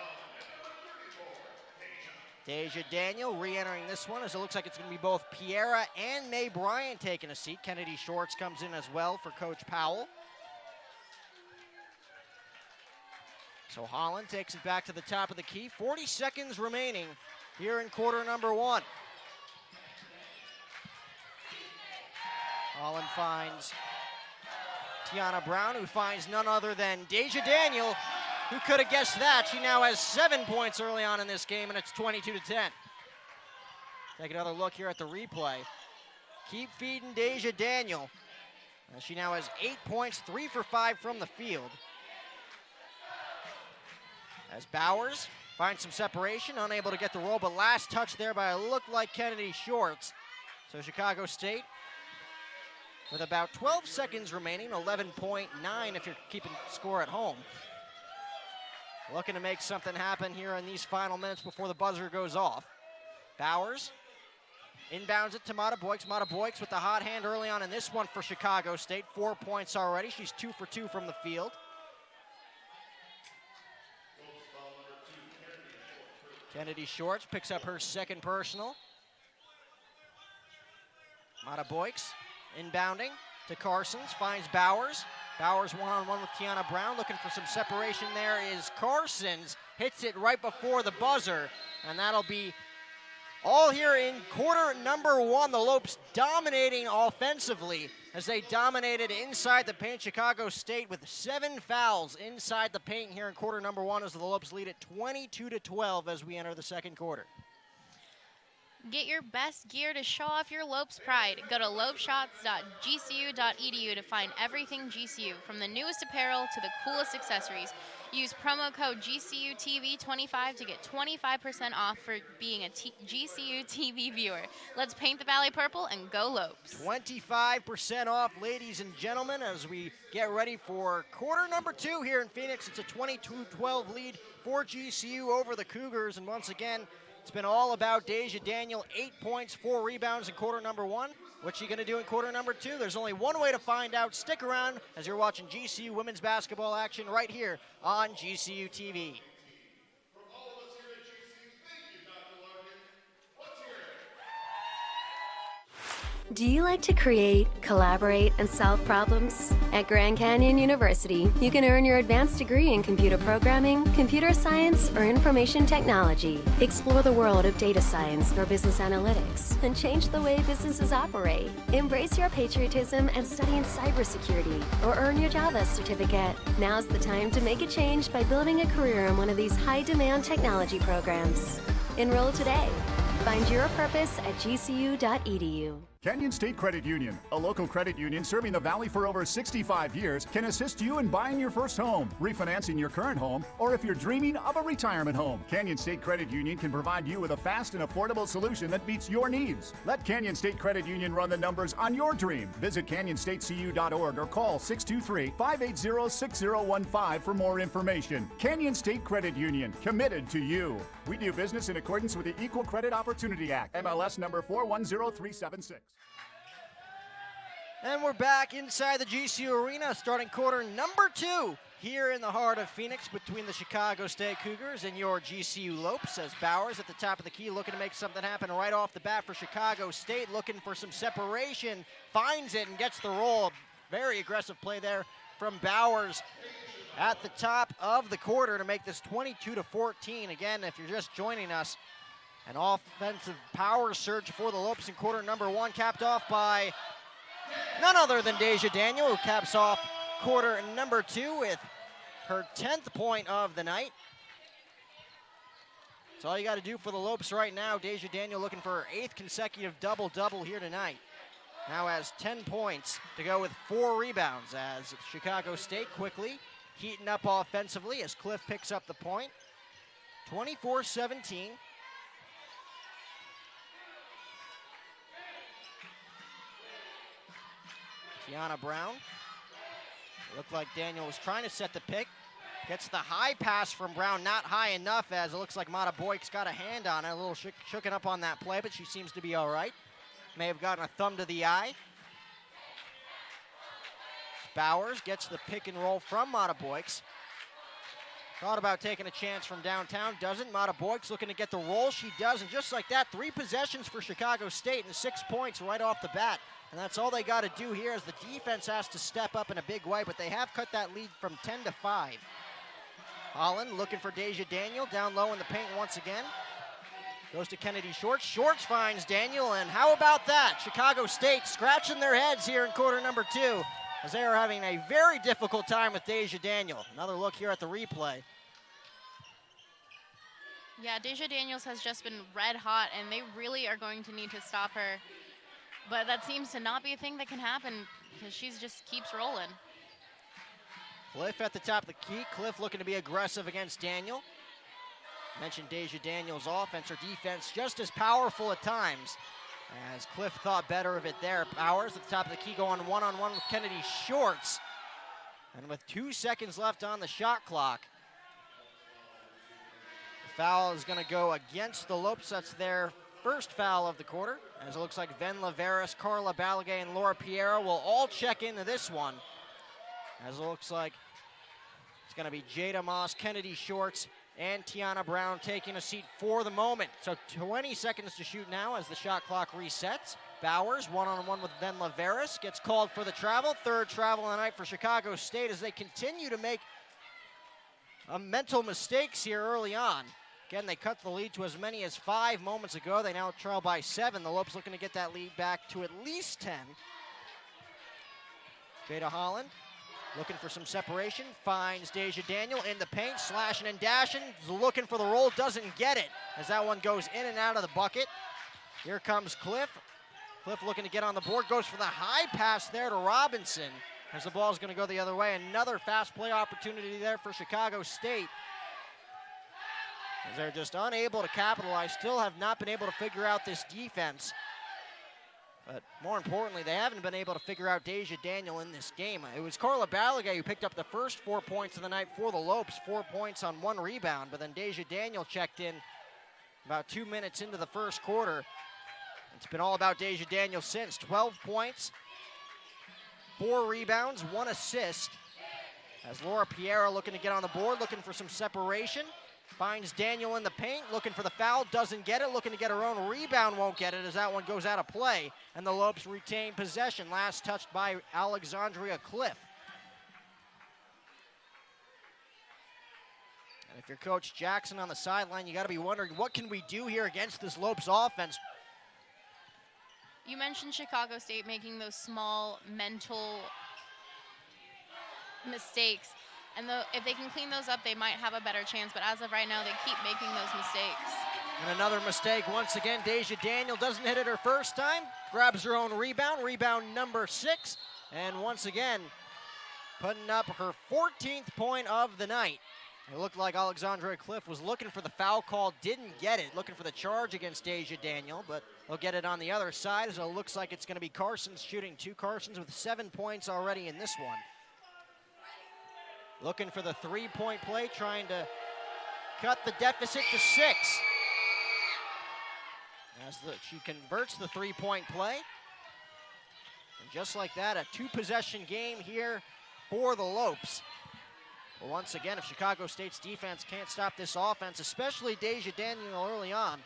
Deja Daniel re-entering this one as it looks like it's going to be both Piera and May Bryant taking a seat. Kennedy Shorts comes in as well for Coach Powell. So Holland takes it back to the top of the key. 40 seconds remaining here in quarter number 1. Holland finds Tiana Brown, who finds none other than Deja Daniel. Who could have guessed that? She now has 7 points early on in this game, and it's 22-10. Take another look here at the replay. Keep feeding Deja Daniel. She now has 8 points, 3 for 5 from the field. As Bowers finds some separation, unable to get the roll, but last touch there by it looked like Kennedy Shorts. So Chicago State, with about 12 seconds remaining, 11.9 if you're keeping score at home. Looking to make something happen here in these final minutes before the buzzer goes off. Bowers inbounds it to Mata Boyks. Mata Boyks with the hot hand early on in this one for Chicago State. 4 points already. She's 2 for 2 from the field. Kennedy Shorts picks up her second personal. Mata Boyks inbounding to Carsons, finds Bowers. Bowers one-on-one with Tiana Brown, looking for some separation there is Carsons. Hits it right before the buzzer, and that'll be all here in quarter number 1. The Lopes dominating offensively as they dominated inside the paint. Chicago State with 7 fouls inside the paint here in quarter number 1 as the Lopes lead at 22-12 as we enter the second quarter. Get your best gear to show off your Lopes pride. Go to lopeshots.gcu.edu to find everything GCU, from the newest apparel to the coolest accessories. Use promo code GCUTV25 to get 25% off for being a GCU TV viewer. Let's paint the Valley purple and go Lopes. 25% off, ladies and gentlemen, as we get ready for quarter number 2 here in Phoenix. It's a 22-12 lead for GCU over the Cougars, and once again, it's been all about Deja Daniel. 8 points, 4 rebounds in quarter number 1. What's she going to do in quarter number 2? There's only one way to find out. Stick around as you're watching GCU women's basketball action right here on GCU TV. Do you like to create, collaborate, and solve problems? At Grand Canyon University, you can earn your advanced degree in computer programming, computer science, or information technology. Explore the world of data science or business analytics and change the way businesses operate. Embrace your patriotism and study in cybersecurity or earn your Java certificate. Now's the time to make a change by building a career in one of these high-demand technology programs. Enroll today. Find your purpose at gcu.edu. Canyon State Credit Union, a local credit union serving the Valley for over 65 years, can assist you in buying your first home, refinancing your current home, or if you're dreaming of a retirement home. Canyon State Credit Union can provide you with a fast and affordable solution that meets your needs. Let Canyon State Credit Union run the numbers on your dream. Visit canyonstatecu.org or call 623-580-6015 for more information. Canyon State Credit Union, committed to you. We do business in accordance with the Equal Credit Opportunity Act, MLS number 410376. And we're back inside the GCU Arena, starting quarter number 2 here in the heart of Phoenix between the Chicago State Cougars and your GCU Lopes, as Bowers at the top of the key looking to make something happen right off the bat for Chicago State, looking for some separation, finds it and gets the roll. Very aggressive play there from Bowers at the top of the quarter to make this 22-14. Again, if you're just joining us, an offensive power surge for the Lopes in quarter number 1, capped off by none other than Deja Daniel, who caps off quarter number 2 with her 10th point of the night. That's all you got to do for the Lopes right now. Deja Daniel looking for her 8th consecutive double-double here tonight. Now has 10 points to go with 4 rebounds as Chicago State quickly heating up offensively as Cliff picks up the point. 24-17. Tiana Brown. It looked like Daniel was trying to set the pick. Gets the high pass from Brown, not high enough, as it looks like Mata Boyk's got a hand on it. A little shooken up on that play, but she seems to be all right. May have gotten a thumb to the eye. Bowers gets the pick and roll from Mata Boyk's. Thought about taking a chance from downtown, doesn't. Mata Boyk's looking to get the roll, she does, and just like that, 3 possessions for Chicago State and 6 points right off the bat. And that's all they got to do here as the defense has to step up in a big way, but they have cut that lead from 10-5. Holland looking for Deja Daniel, down low in the paint once again. Goes to Kennedy Shorts. Shorts finds Daniel, and how about that? Chicago State scratching their heads here in quarter number 2 as they are having a very difficult time with Deja Daniel. Another look here at the replay. Yeah, Deja Daniels has just been red hot, and they really are going to need to stop her. But that seems to not be a thing that can happen because she just keeps rolling. Cliff at the top of the key. Cliff looking to be aggressive against Daniel. Mentioned Deja Daniels' offense or defense just as powerful at times, as Cliff thought better of it there. Bowers at the top of the key going one-on-one with Kennedy Shorts. And with 2 seconds left on the shot clock, the foul is going to go against the Lopes. That's their first foul of the quarter, as it looks like Ven Laveris, Carla Balagay, and Laura Piera will all check into this one. As it looks like it's going to be Jada Moss, Kennedy Shorts, and Tiana Brown taking a seat for the moment. So 20 seconds to shoot now as the shot clock resets. Bowers, one-on-one with Ven Laveris, gets called for the travel. Third travel of the night for Chicago State as they continue to make mental mistakes here early on. Again, they cut the lead to as many as 5 moments ago. They now trail by 7. The Lopes looking to get that lead back to at least 10. Jada Holland looking for some separation, finds Deja Daniel in the paint, slashing and dashing, looking for the roll, doesn't get it as that one goes in and out of the bucket. Here comes Cliff. Cliff looking to get on the board, goes for the high pass there to Robinson as the ball's going to go the other way. Another fast play opportunity there for Chicago State, as they're just unable to capitalize, still have not been able to figure out this defense. But more importantly, they haven't been able to figure out Deja Daniel in this game. It was Carla Balagay who picked up the first 4 points of the night for the Lopes, 4 points on 1 rebound, but then Deja Daniel checked in about 2 minutes into the first quarter. It's been all about Deja Daniel since. 12 points, 4 rebounds, 1 assist, as Laura Piera looking to get on the board, looking for some separation. Finds Daniel in the paint, looking for the foul, doesn't get it, looking to get her own rebound, won't get it as that one goes out of play, and the Lopes retain possession, last touched by Alexandria Cliff. And if you're Coach Jackson on the sideline, you got to be wondering, what can we do here against this Lopes offense? You mentioned Chicago State making those small mental mistakes. And if they can clean those up, they might have a better chance. But as of right now, they keep making those mistakes. And another mistake once again. Deja Daniel doesn't hit it her first time. Grabs her own rebound number 6. And once again, putting up her 14th point of the night. It looked like Alexandria Cliff was looking for the foul call, didn't get it. Looking for the charge against Deja Daniel, but they'll get it on the other side. So it looks like it's going to be Carson's shooting 2. Carson's with 7 points already in this one. Looking for the 3-point play, trying to cut the deficit to 6. As she converts the 3-point play. And just like that, a 2-possession game here for the Lopes. But once again, if Chicago State's defense can't stop this offense, especially Deja Daniel early on.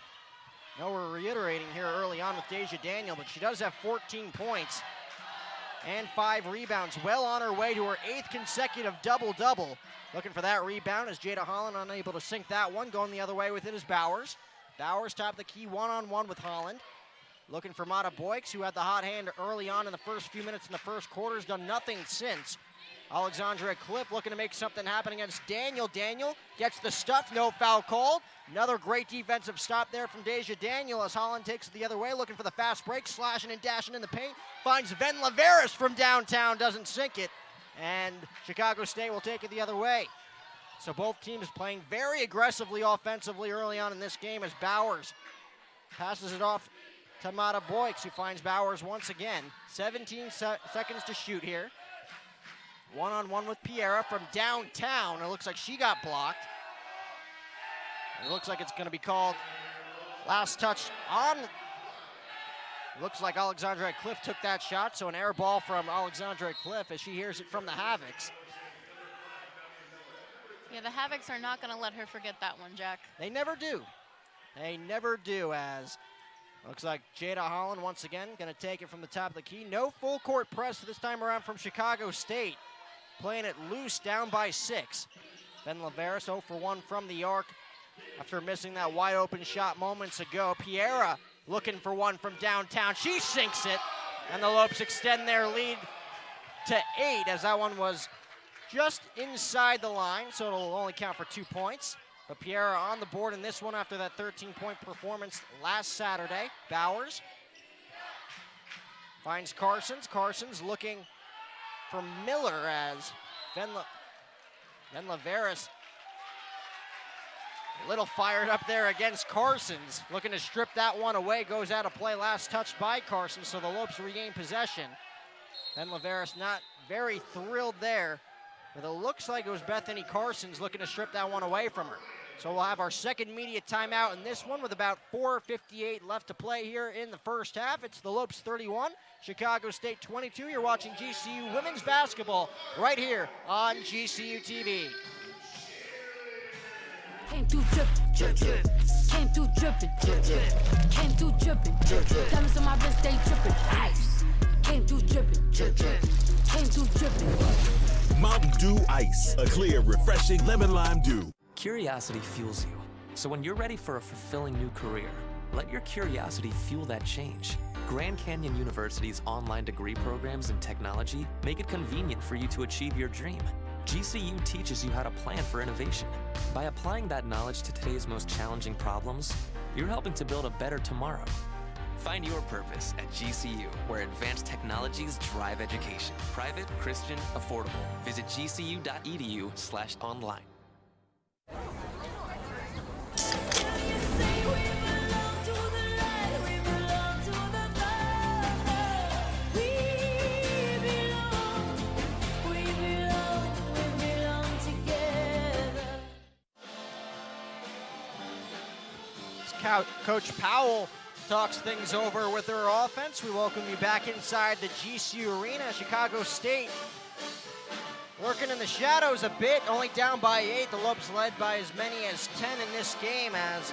No, we're reiterating here early on with Deja Daniel, but she does have 14 points. And 5 rebounds, well on her way to her 8th consecutive double-double. Looking for that rebound as Jada Holland unable to sink that one. Going the other way with it is Bowers. Bowers top of the key, one-on-one with Holland. Looking for Mata Boyks, who had the hot hand early on in the first few minutes in the first quarter, has done nothing since. Alexandria Cliff looking to make something happen against Daniel. Daniel gets the stuff, no foul called. Another great defensive stop there from Deja Daniel as Holland takes it the other way, looking for the fast break, slashing and dashing in the paint. Finds Ven Laveris from downtown, doesn't sink it. And Chicago State will take it the other way. So both teams playing very aggressively offensively early on in this game as Bowers passes it off to Mata Boyks, who finds Bowers once again. 17 seconds to shoot here. One-on-one with Piera from downtown. It looks like she got blocked. It looks like it's going to be called last touch on. Looks like Alexandria Cliff took that shot, so an air ball from Alexandria Cliff as she hears it from the Havocs. Yeah, the Havocs are not going to let her forget that one, Jack. They never do. They never do, as looks like Jada Holland once again going to take it from the top of the key. No full court press this time around from Chicago State. Playing it loose, down by 6. Ven Laveris 0 for 1 from the arc after missing that wide open shot moments ago. Piera looking for one from downtown. She sinks it, and the Lopes extend their lead to 8 as that one was just inside the line, so it'll only count for 2 points. But Piera on the board in this one after that 13-point performance last Saturday. Bowers finds Carsons. Carsons looking for Miller as Venlaveras a little fired up there against Carsons. Looking to strip that one away. Goes out of play. Last touched by Carsons, so the Lopes regain possession. Venlaveras not very thrilled there, but it looks like it was Bethany Carsons looking to strip that one away from her. So we'll have our second media timeout in this one with about 4:58 left to play here in the first half. It's the Lopes 31, Chicago State 22. You're watching GCU women's basketball right here on GCU TV. Came through drippin', drip, drip. Came through drippin', drip, drip. Came through drippin', drip, drip. Diamonds on my wrist, they drippin', ice. Came through drippin', drip, drip. Came through drippin'. Mountain Dew Ice, a clear, refreshing lemon lime dew. Curiosity fuels you. So when you're ready for a fulfilling new career, let your curiosity fuel that change. Grand Canyon University's online degree programs in technology make it convenient for you to achieve your dream. GCU teaches you how to plan for innovation. By applying that knowledge to today's most challenging problems, you're helping to build a better tomorrow. Find your purpose at GCU, where advanced technologies drive education. Private, Christian, affordable. Visit gcu.edu/online. Coach Powell talks things over with her offense. We welcome you back inside the GCU Arena. Chicago State working in the shadows a bit, only down by 8. The Lopes led by as many as 10 in this game, as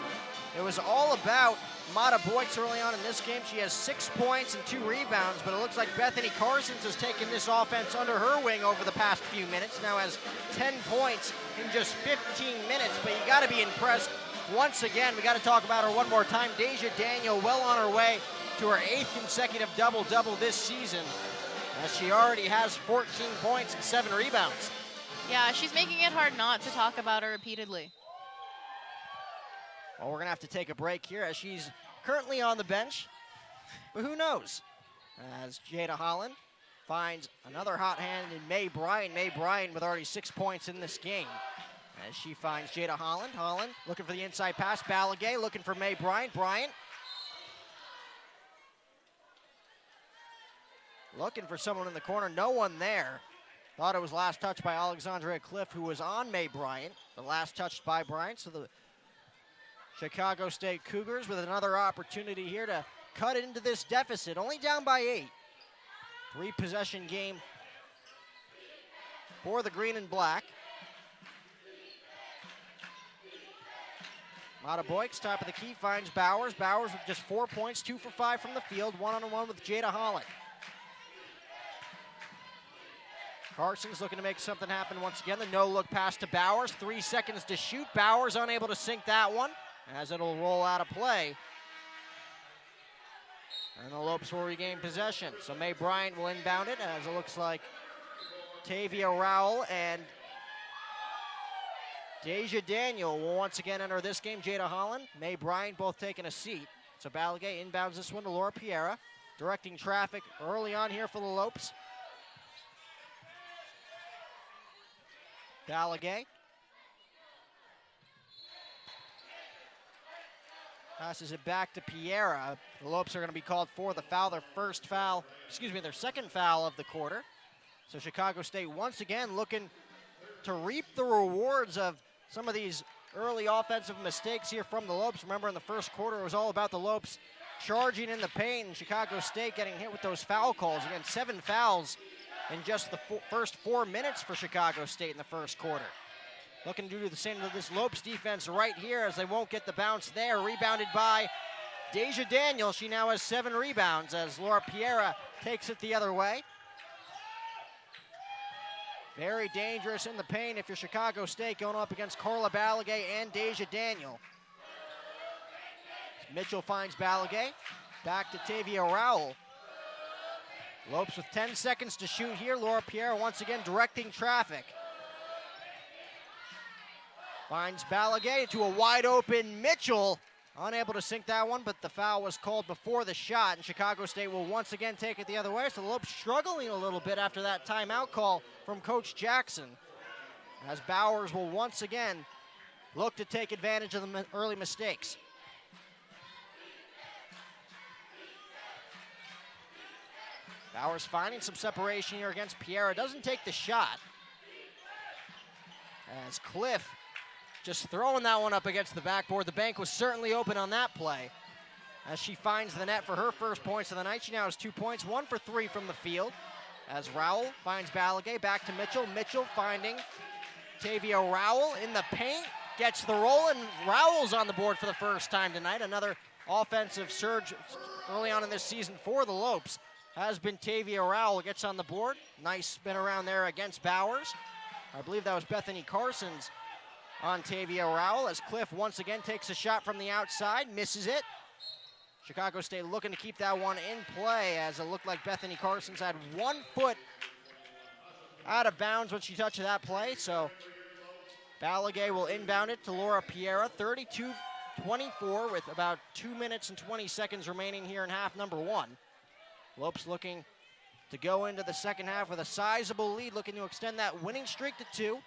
it was all about Mata Boyks early on in this game. She has 6 points and 2 rebounds, but it looks like Bethany Carsons has taken this offense under her wing over the past few minutes. Now has 10 points in just 15 minutes, but you got to be impressed. Once again, we got to talk about her one more time. Deja Daniel well on her way to her 8th consecutive double-double this season, as she already has 14 points and 7 rebounds. Yeah, she's making it hard not to talk about her repeatedly. Well, we're going to have to take a break here as she's currently on the bench, but who knows? As Jada Holland finds another hot hand in May Bryan. May Bryan with already 6 points in this game. As she finds Jada Holland. Holland looking for the inside pass. Balagay looking for May Bryant. Bryant looking for someone in the corner. No one there. Thought it was last touched by Alexandria Cliff, who was on May Bryant. The last touched by Bryant. So the Chicago State Cougars with another opportunity here to cut into this deficit. Only down by 8. 3-possession game for the green and black. Mata Boyks, top of the key, finds Bowers. Bowers with just 4 points, 2 for 5 from the field, 1-on-1 with Jada Holland. Carson's looking to make something happen once again. The no-look pass to Bowers, 3 seconds to shoot. Bowers unable to sink that one, as it'll roll out of play. And the Lopes will regain possession. So May Bryant will inbound it, as it looks like Tavia Rowell and Deja Daniel will once again enter this game. Jada Holland, May Bryant both taking a seat. So Balagay inbounds this one to Laura Piera, directing traffic early on here for the Lopes. Balagay passes it back to Piera. The Lopes are going to be called for the foul, their second foul of the quarter. So Chicago State once again looking to reap the rewards of some of these early offensive mistakes here from the Lopes. Remember, in the first quarter, it was all about the Lopes charging in the paint, and Chicago State getting hit with those foul calls. Again, 7 fouls in just the first 4 minutes for Chicago State in the first quarter. Looking to do the same to this Lopes defense right here, as they won't get the bounce there. Rebounded by Deja Daniel. She now has 7 rebounds as Laura Piera takes it the other way. Very dangerous in the paint if you're Chicago State, going up against Carla Balagay and Deja Daniel. Mitchell finds Balagay. Back to Tavia Rowell. Lopes with 10 seconds to shoot here. Laura Pierre once again directing traffic. Finds Balagay to a wide open Mitchell. Unable to sink that one, but the foul was called before the shot, and Chicago State will once again take it the other way. So the Lopes struggling a little bit after that timeout call from Coach Jackson, as Bowers will once again look to take advantage of the early mistakes. Bowers finding some separation here against Piera. Doesn't take the shot. As Cliff just throwing that one up against the backboard. The bank was certainly open on that play. As she finds the net for her first points of the night. She now has 2 points, 1 for 3 from the field. As Rowell finds Balagay, back to Mitchell. Mitchell finding Tavia Rowell in the paint. Gets the roll, and Rowell's on the board for the first time tonight. Another offensive surge early on in this season for the Lopes has been Tavia Rowell. Gets on the board. Nice spin around there against Bowers. I believe that was Bethany Carson's on Tavia Rowell, as Cliff once again takes a shot from the outside, misses it. Chicago State looking to keep that one in play, as it looked like Bethany Carson's had 1 foot out of bounds when she touched that play. So Balagay will inbound it to Laura Piera, 32-24 with about 2 minutes and 20 seconds remaining here in half number 1. Lopes looking to go into the second half with a sizable lead, looking to extend that winning streak to 2.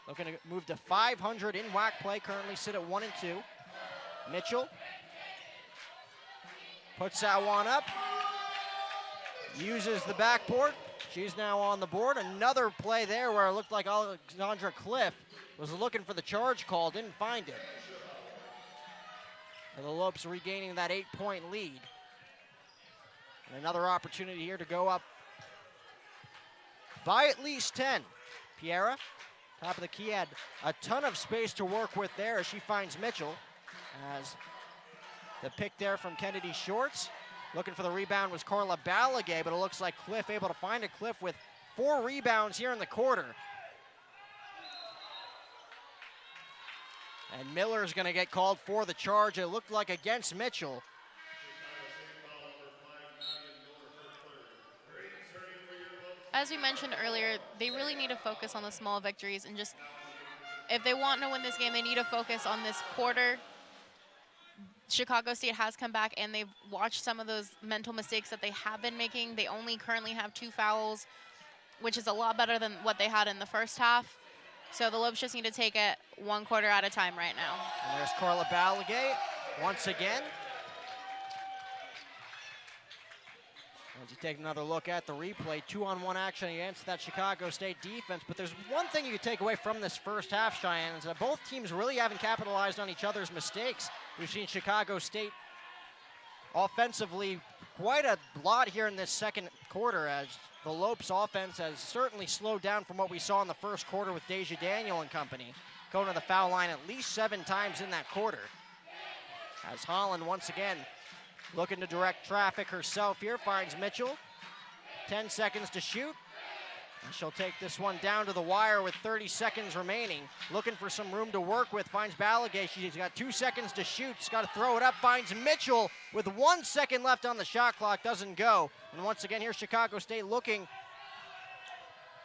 Looking to move to 500 in WAC play, currently sit at 1-2. Mitchell puts that one up, uses the backboard. She's now on the board. Another play there where it looked like Alexandra Cliff was looking for the charge call, didn't find it. And the Lopes regaining that 8-point lead. And another opportunity here to go up by at least 10. Piera, top of the key, had a ton of space to work with there as she finds Mitchell. As the pick there from Kennedy Shorts. Looking for the rebound was Carla Balagay, but it looks like Cliff able to find it. Cliff with 4 rebounds here in the quarter. And Miller's going to get called for the charge, it looked like against Mitchell. As we mentioned earlier, they really need to focus on the small victories, and just, if they want to win this game, they need to focus on this quarter. Chicago State has come back, and they've watched some of those mental mistakes that they have been making. They only currently have 2 fouls, which is a lot better than what they had in the first half. So the Lopes just need to take it 1 quarter at a time right now. And there's Carla Balagay once again. As you take another look at the replay, 2-on-1 action against that Chicago State defense. But there's one thing you can take away from this first half, Cheyenne, is that both teams really haven't capitalized on each other's mistakes. We've seen Chicago State offensively quite a lot here in this second quarter, as the Lopes offense has certainly slowed down from what we saw in the first quarter with Deja Daniel and company, going to the foul line at least 7 times in that quarter. As Holland once again looking to direct traffic herself here, finds Mitchell. 10 seconds to shoot. And she'll take this one down to the wire with 30 seconds remaining. Looking for some room to work with, finds Balagay. She's got 2 seconds to shoot. She's got to throw it up, finds Mitchell with 1 second left on the shot clock, doesn't go. And once again, here's Chicago State looking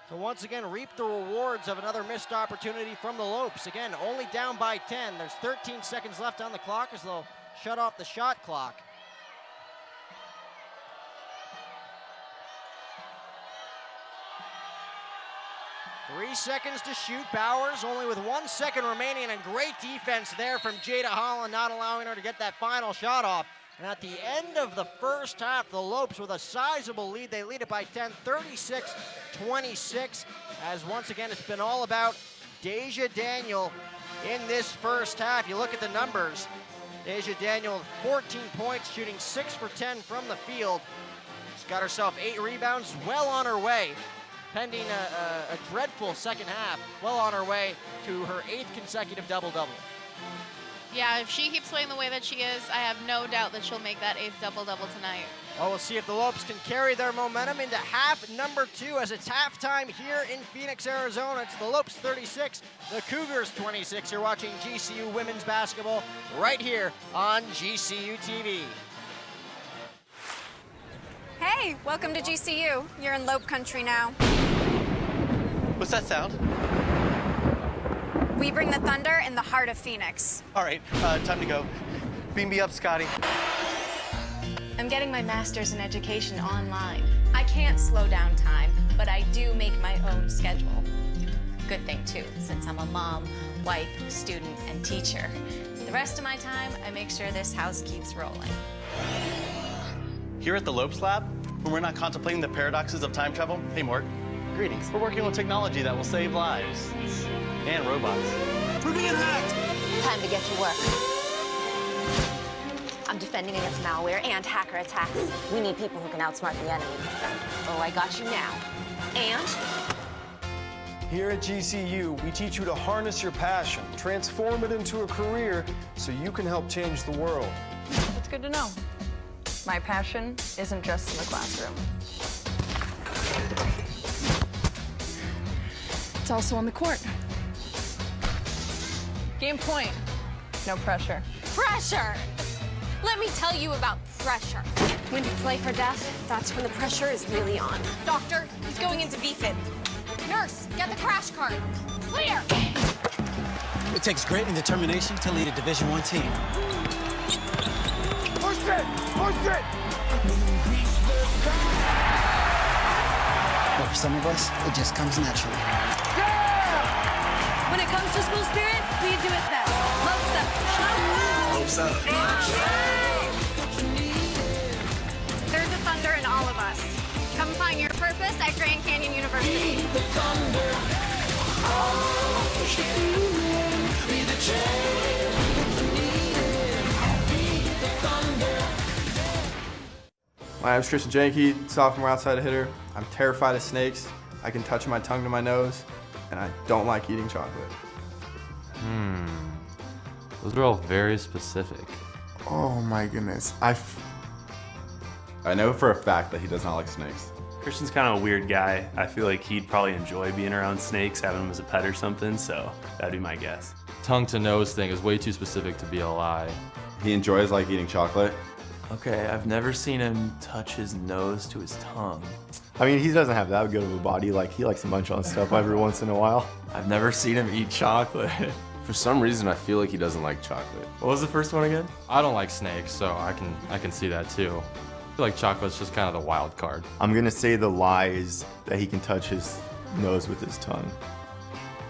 to once again reap the rewards of another missed opportunity from the Lopes. Again, only down by 10. There's 13 seconds left on the clock as they'll shut off the shot clock. Three seconds to shoot. Bowers only with 1 second remaining, and great defense there from Jada Holland, not allowing her to get that final shot off. And at the end of the first half, the Lopes with a sizable lead. They lead it by 10, 36-26, as once again it's been all about Deja Daniel in this first half. You look at the numbers. Deja Daniel, 14 points, shooting 6 for 10 from the field. She's got herself 8 rebounds, well on her way. Pending a dreadful second half, well on her way to her 8th consecutive double-double. Yeah, if she keeps playing the way that she is, I have no doubt that she'll make that 8th double-double tonight. Well, we'll see if the Lopes can carry their momentum into half number 2 as it's halftime here in Phoenix, Arizona. It's the Lopes 36, the Cougars 26. You're watching GCU women's basketball right here on GCU TV. Hey, welcome to GCU. You're in Lope country now. What's that sound? We bring the thunder in the heart of Phoenix. All right, time to go. Beam me up, Scotty. I'm getting my master's in education online. I can't slow down time, but I do make my own schedule. Good thing too, since I'm a mom, wife, student, and teacher. The rest of my time, I make sure this house keeps rolling. Here at the Lopes Lab, when we're not contemplating the paradoxes of time travel, hey Mort, greetings. We're working on technology that will save lives. And robots. We're being hacked! Time to get to work. I'm defending against malware and hacker attacks. We need people who can outsmart the enemy. Oh, I got you now. And? Here at GCU, we teach you to harness your passion, transform it into a career so you can help change the world. It's good to know. My passion isn't just in the classroom. It's also on the court. Game point. No pressure. Pressure! Let me tell you about pressure. When it's life or death, that's when the pressure is really on. Doctor, he's going into VFib. Nurse, get the crash cart. Clear! It takes grit and determination to lead a Division I team. Push it! Push it! But for some of us, it just comes naturally. When it comes to school spirit, we do it best. Lopes up. Lopes up. There's a thunder in all of us. Come find your purpose at Grand Canyon University. My name's Christian Janke, sophomore outside hitter. I'm terrified of snakes. I can touch my tongue to my nose, and I don't like eating chocolate. Those are all very specific. Oh my goodness. I know for a fact that he does not like snakes. Christian's kind of a weird guy. I feel like he'd probably enjoy being around snakes, having them as a pet or something, so that'd be my guess. Tongue to nose thing is way too specific to be a lie. He enjoys like eating chocolate. Okay, I've never seen him touch his nose to his tongue. I mean, he doesn't have that good of a body. Like, he likes to munch on stuff every once in a while. I've never seen him eat chocolate. For some reason, I feel like he doesn't like chocolate. What was the first one again? I don't like snakes, so I can see that too. I feel like chocolate's just kind of the wild card. I'm gonna say the lie is that he can touch his nose with his tongue.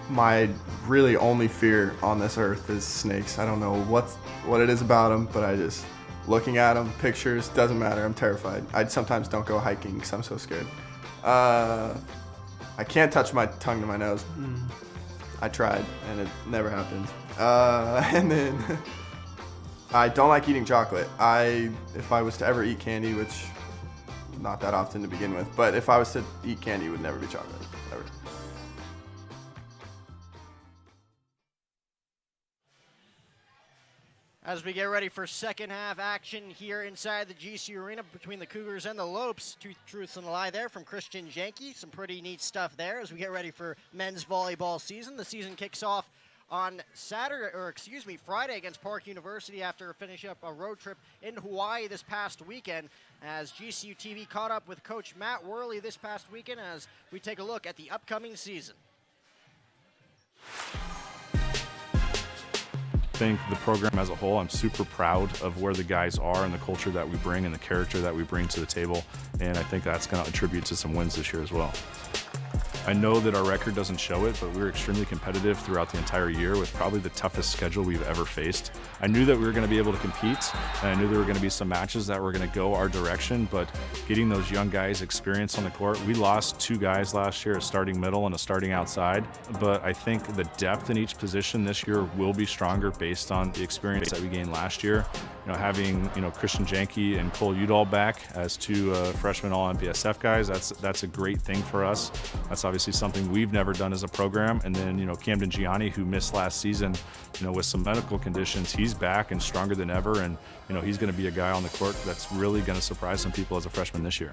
My really only fear on this earth is snakes. I don't know what it is about them, but I just, looking at them, pictures, doesn't matter. I'm terrified. I sometimes don't go hiking because I'm so scared. I can't touch my tongue to my nose. I tried, and it never happens. And then I don't like eating chocolate. If I was to ever eat candy, which not that often to begin with, but if I was to eat candy, it would never be chocolate, ever. As we get ready for second half action here inside the GCU Arena between the Cougars and the Lopes. Two truths and a lie there from Christian Janke. Some pretty neat stuff there as we get ready for men's volleyball season. The season kicks off on Friday against Park University after finishing up a road trip in Hawaii this past weekend. As GCU TV caught up with Coach Matt Worley this past weekend as we take a look at the upcoming season. I think the program as a whole, I'm super proud of where the guys are and the culture that we bring and the character that we bring to the table, and I think that's going to attribute to some wins this year as well. I know that our record doesn't show it, but we were extremely competitive throughout the entire year with probably the toughest schedule we've ever faced. I knew that we were going to be able to compete, and I knew there were going to be some matches that were going to go our direction, but getting those young guys experience on the court, we lost 2 guys last year, a starting middle and a starting outside, but I think the depth in each position this year will be stronger based on the experience that we gained last year. having Christian Janke and Cole Udall back as two freshman All-MPSF guys, that's a great thing for us. That's obviously something we've never done as a program. And then Camden Gianni, who missed last season with some medical conditions, he's back and stronger than ever, and he's going to be a guy on the court that's really going to surprise some people as a freshman this year.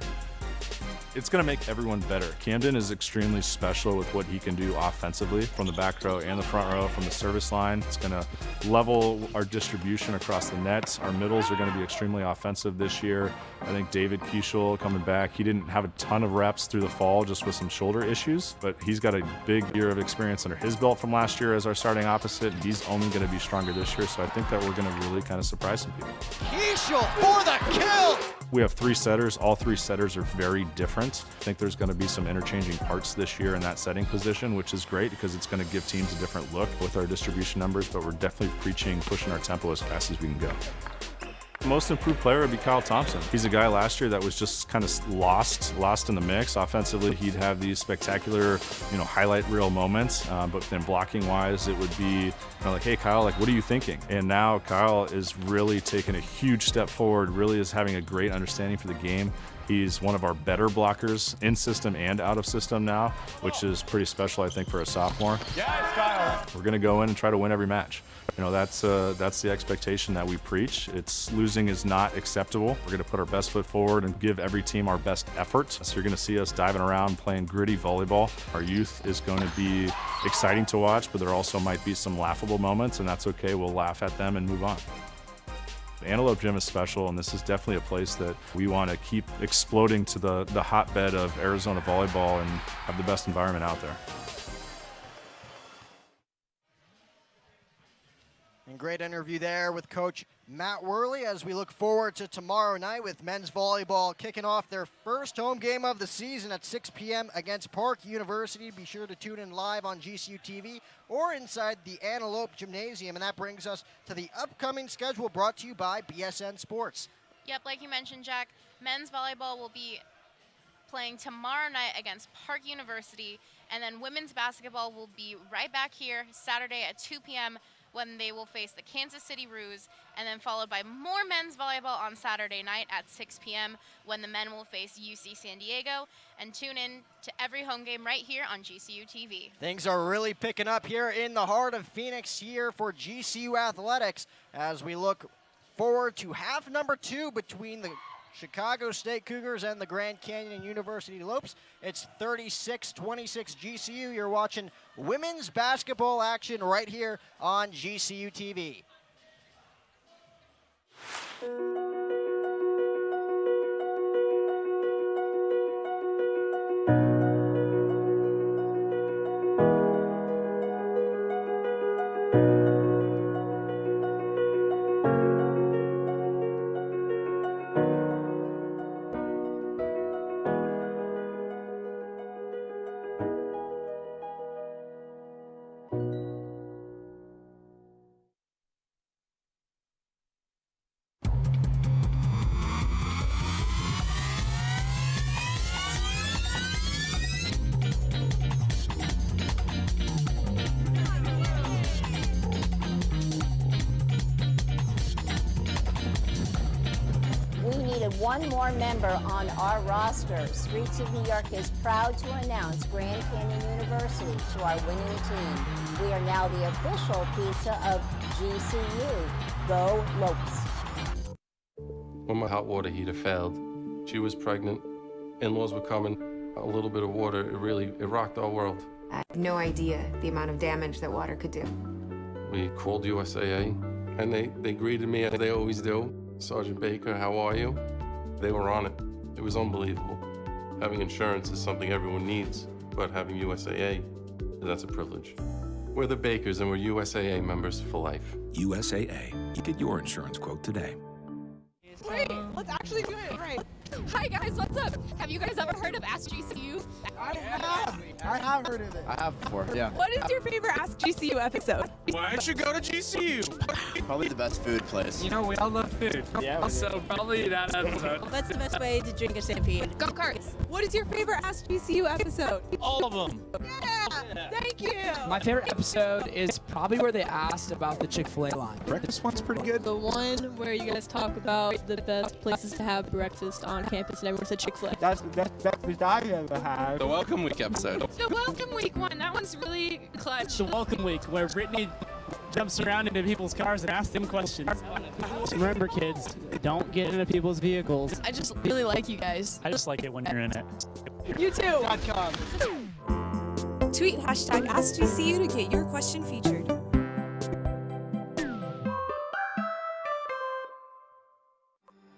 It's going to make everyone better. Camden is extremely special with what he can do offensively from the back row and the front row, from the service line. It's going to level our distribution across the nets. Our middles are going to be extremely offensive this year. I think David Keischel coming back, he didn't have a ton of reps through the fall just with some shoulder issues, but he's got a big year of experience under his belt from last year as our starting opposite. He's only going to be stronger this year, so I think that we're going to really kind of surprise some people. Keischel for the kill! We have 3 setters. All 3 setters are very different. I think there's going to be some interchanging parts this year in that setting position, which is great because it's going to give teams a different look with our distribution numbers, but we're definitely pushing our tempo as fast as we can go. The most improved player would be Kyle Thompson. He's a guy last year that was just kind of lost in the mix. Offensively, he'd have these spectacular, highlight reel moments, but then blocking wise, it would be like, hey Kyle, what are you thinking? And now Kyle is really taking a huge step forward, really is having a great understanding for the game. He's one of our better blockers in system and out of system now, which is pretty special, I think, for a sophomore. Yes, Kyle. We're going to go in and try to win every match. That's the expectation that we preach. Losing is not acceptable. We're going to put our best foot forward and give every team our best effort. So you're going to see us diving around, playing gritty volleyball. Our youth is going to be exciting to watch, but there also might be some laughable moments, and that's okay. We'll laugh at them and move on. The Antelope Gym is special, and this is definitely a place that we want to keep exploding to the hotbed of Arizona volleyball and have the best environment out there. And great interview there with Coach Matt Worley as we look forward to tomorrow night with men's volleyball kicking off their first home game of the season at 6 p.m. against Park University. Be sure to tune in live on GCU TV or inside the Antelope Gymnasium. And that brings us to the upcoming schedule brought to you by BSN Sports. Yep, like you mentioned, Jack, men's volleyball will be playing tomorrow night against Park University, and then women's basketball will be right back here Saturday at 2 p.m. when they will face the Kansas City Roos, and then followed by more men's volleyball on Saturday night at 6 p.m. when the men will face UC San Diego. And tune in to every home game right here on GCU TV. Things are really picking up here in the heart of Phoenix here for GCU Athletics as we look forward to half number 2 between the Chicago State Cougars and the Grand Canyon University Lopes. It's 36-26 GCU. You're watching women's basketball action right here on GCU TV. One more member on our roster. Streets of New York is proud to announce Grand Canyon University to our winning team. We are now the official pizza of GCU. Go Lopes. When my hot water heater failed, she was pregnant, in-laws were coming, a little bit of water, it rocked our world. I had no idea the amount of damage that water could do. We called USAA, and they greeted me as they always do. Sergeant Baker, how are you? They were on it. It was unbelievable. Having insurance is something everyone needs, but having USAA, that's a privilege. We're the Bakers, and we're USAA members for life. USAA. Get your insurance quote today. Wait, let's actually do it right. Hi guys, what's up? Have you guys ever heard of Ask GCU? I have heard of it. I have before, yeah. What is your favorite Ask GCU episode? Why should go to GCU? Probably the best food place. You know, we all love food. food. Yeah. So probably that episode. What's the best way to drink a stampede? Go-karts. What is your favorite Ask GCU episode? All of them. Yeah. Thank you. My favorite episode is probably where they asked about the Chick-fil-A line. Breakfast one's pretty good. The one where you guys talk about the best places to have breakfast on campus, and everyone said Chick-fil-A. That's the best breakfast I've ever had. The Welcome Week episode. The Welcome Week one, that one's really clutch. The Welcome Week, where Brittany jumps around into people's cars and asks them questions. Remember, kids, don't get into people's vehicles. I just really like you guys. I just like it when you're in it. You too. Tweet hashtag AskGCU to get your question featured.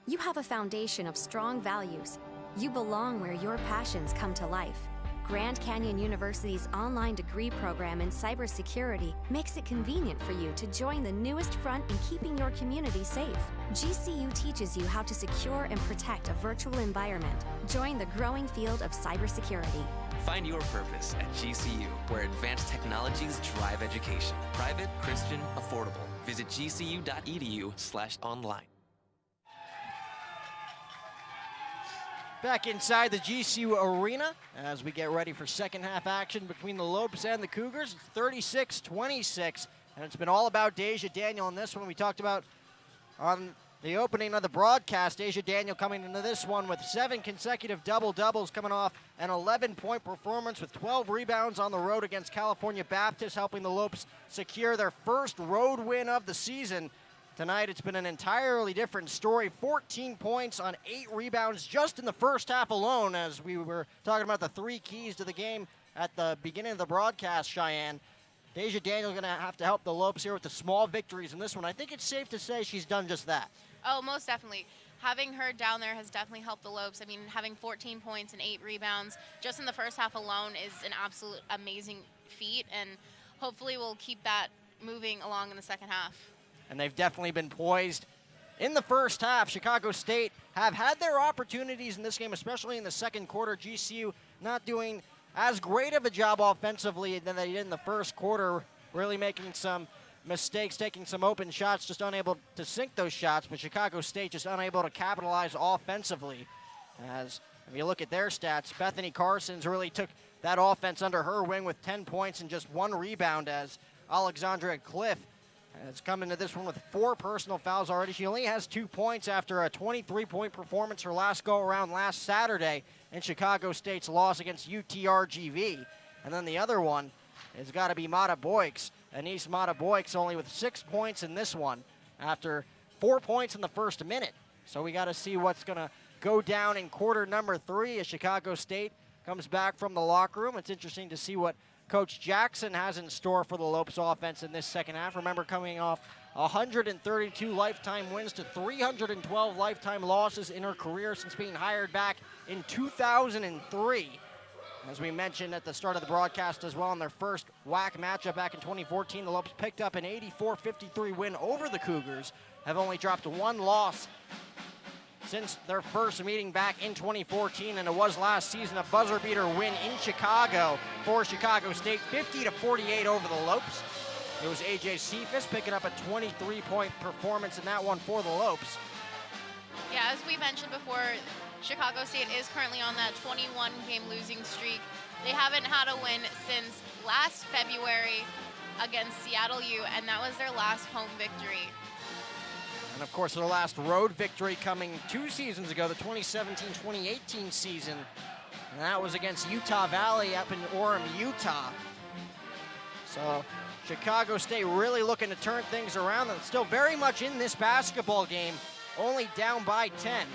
You have a foundation of strong values. You belong where your passions come to life. Grand Canyon University's online degree program in cybersecurity makes it convenient for you to join the newest front in keeping your community safe. GCU teaches you how to secure and protect a virtual environment. Join the growing field of cybersecurity. Find your purpose at GCU, where advanced technologies drive education. Private, Christian, affordable. Visit gcu.edu/online. Back inside the GCU arena as we get ready for second half action between the Lopes and the Cougars. It's 36-26, and it's been all about Deja Daniel in this one. We talked about on the opening of the broadcast, Deja Daniel coming into this one with 7 consecutive double-doubles, coming off an 11-point performance with 12 rebounds on the road against California Baptist, helping the Lopes secure their first road win of the season. Tonight, it's been an entirely different story. 14 points on 8 rebounds just in the first half alone, as we were talking about the 3 keys to the game at the beginning of the broadcast, Cheyenne. Deja Daniel going to have to help the Lopes here with the small victories in this one. I think it's safe to say she's done just that. Oh, most definitely. Having her down there has definitely helped the Lopes. I mean, having 14 points and 8 rebounds just in the first half alone is an absolute amazing feat, and hopefully we'll keep that moving along in the second half. And they've definitely been poised in the first half. Chicago State have had their opportunities in this game, especially in the second quarter. GCU not doing as great of a job offensively than they did in the first quarter, really making some mistakes, taking some open shots, just unable to sink those shots, but Chicago State just unable to capitalize offensively. As if you look at their stats, Bethany Carson's really took that offense under her wing with 10 points and just 1 rebound, as Alexandria Cliff has come into this one with 4 personal fouls already. She only has 2 points after a 23-point performance her last go-around last Saturday in Chicago State's loss against UTRGV. And then the other one has got to be Mata Boyks. Anise Mata Boyks only with 6 points in this one after 4 points in the first minute. So we got to see what's going to go down in quarter number 3 as Chicago State comes back from the locker room. It's interesting to see what Coach Jackson has in store for the Lopes offense in this second half. Remember, coming off 132 lifetime wins to 312 lifetime losses in her career since being hired back in 2003. As we mentioned at the start of the broadcast as well, in their first WAC matchup back in 2014, the Lopes picked up an 84-53 win over the Cougars, have only dropped 1 loss since their first meeting back in 2014, and it was last season a buzzer beater win in Chicago for Chicago State, 50-48 over the Lopes. It was AJ Cephas picking up a 23-point performance in that one for the Lopes. Yeah, as we mentioned before, Chicago State is currently on that 21-game losing streak. They haven't had a win since last February against Seattle U, and that was their last home victory. And of course, their last road victory coming 2 seasons ago, the 2017-2018 season. And that was against Utah Valley up in Orem, Utah. So Chicago State really looking to turn things around. They're still very much in this basketball game, only down by 10.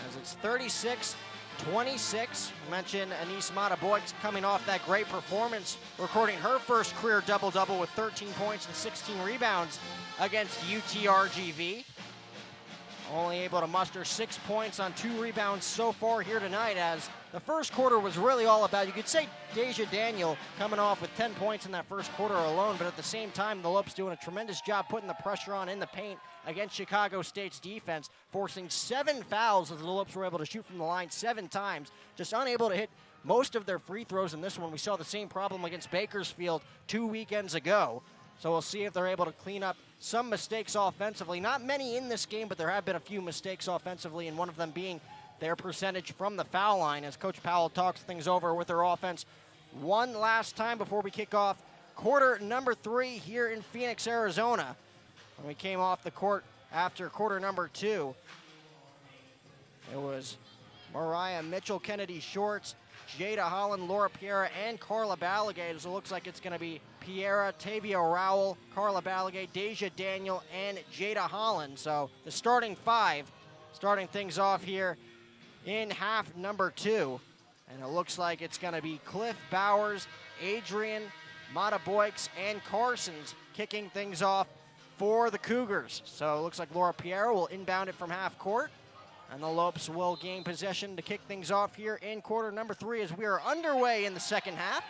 As it's 36-26. We mentioned Anise Mata Boyks coming off that great performance, recording her first career double-double with 13 points and 16 rebounds against UTRGV. Only able to muster 6 points on 2 rebounds so far here tonight, as the first quarter was really all about, you could say, Deja Daniel coming off with 10 points in that first quarter alone, but at the same time, the Lopes doing a tremendous job putting the pressure on in the paint against Chicago State's defense, forcing 7 fouls as the Lopes were able to shoot from the line 7 times, just unable to hit most of their free throws in this one. We saw the same problem against Bakersfield 2 weekends ago. So we'll see if they're able to clean up some mistakes offensively. Not many in this game, but there have been a few mistakes offensively, and one of them being their percentage from the foul line as Coach Powell talks things over with their offense one last time before we kick off quarter number 3 here in Phoenix, Arizona. When we came off the court after quarter number 2, it was Mariah Mitchell, Kennedy Shorts, Jada Holland, Laura Piera, and Carla Balagay. So it looks like it's going to be Piera, Tavia Rowell, Carla Balagay, Deja Daniel, and Jada Holland. So the starting 5 starting things off here in half number 2. And it looks like it's going to be Cliff Bowers, Adrian, Mata Boyks, and Carsons kicking things off for the Cougars. So it looks like Laura Piera will inbound it from half court. And the Lopes will gain possession to kick things off here in quarter number 3 as we are underway in the second half.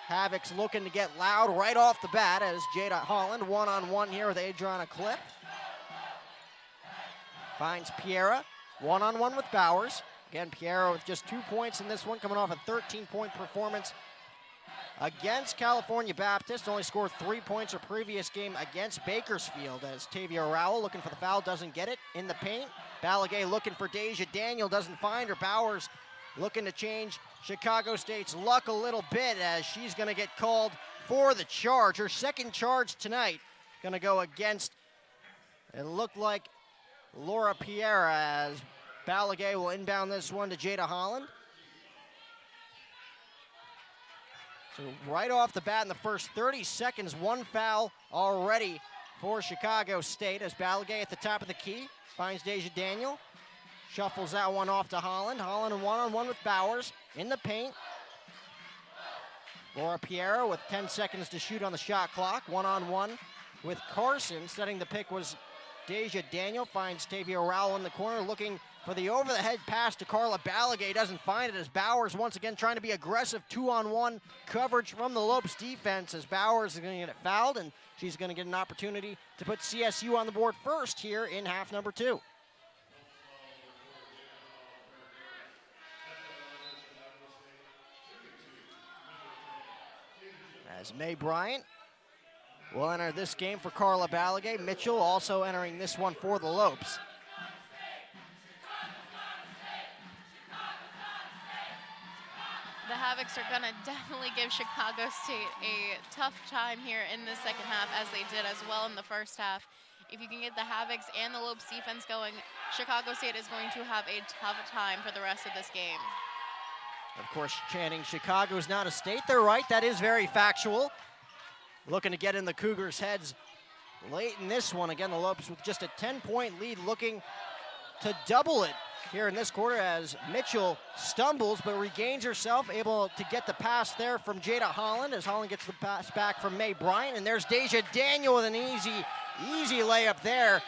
Havoc's looking to get loud right off the bat as Jada Holland one-on-one here with Adriana Cliff. Finds Piera, one-on-one with Bowers. Again, Piera with just 2 points in this one, coming off a 13-point performance against California Baptist. Only scored 3 points her previous game against Bakersfield as Tavia Rowell looking for the foul, doesn't get it in the paint. Balagay looking for Deja Daniel, doesn't find her. Bowers looking to change Chicago State's luck a little bit as she's going to get called for the charge. Her second charge tonight going to go against, it looked like, Laura Piera as Balagay will inbound this one to Jada Holland. So right off the bat in the first 30 seconds, 1 foul already for Chicago State as Balagay at the top of the key finds Deja Daniel. Shuffles that one off to Holland. Holland one-on-one with Bowers in the paint. Laura Piera with 10 seconds to shoot on the shot clock. One-on-one with Carson. Setting the pick was Deja Daniel. Finds Tavia Rowell in the corner looking for the over-the-head pass to Carla Balagay. Doesn't find it as Bowers once again trying to be aggressive. 2-on-1 coverage from the Lopes defense as Bowers is going to get fouled, and she's going to get an opportunity to put CSU on the board first here in half number 2. As May Bryant will enter this game for Carla Balagay. Mitchell also entering this one for the Lopes. The Havocs are going to definitely give Chicago State a tough time here in the second half, as they did as well in the first half. If you can get the Havocs and the Lopes defense going, Chicago State is going to have a tough time for the rest of this game. Of course, chanting Chicago's not a state. They're right. That is very factual. Looking to get in the Cougars' heads late in this one. Again, the Lopes with just a 10-point lead, looking to double it here in this quarter as Mitchell stumbles but regains herself, able to get the pass there from Jada Holland as Holland gets the pass back from May Bryant. And there's Deja Daniel with an easy layup there,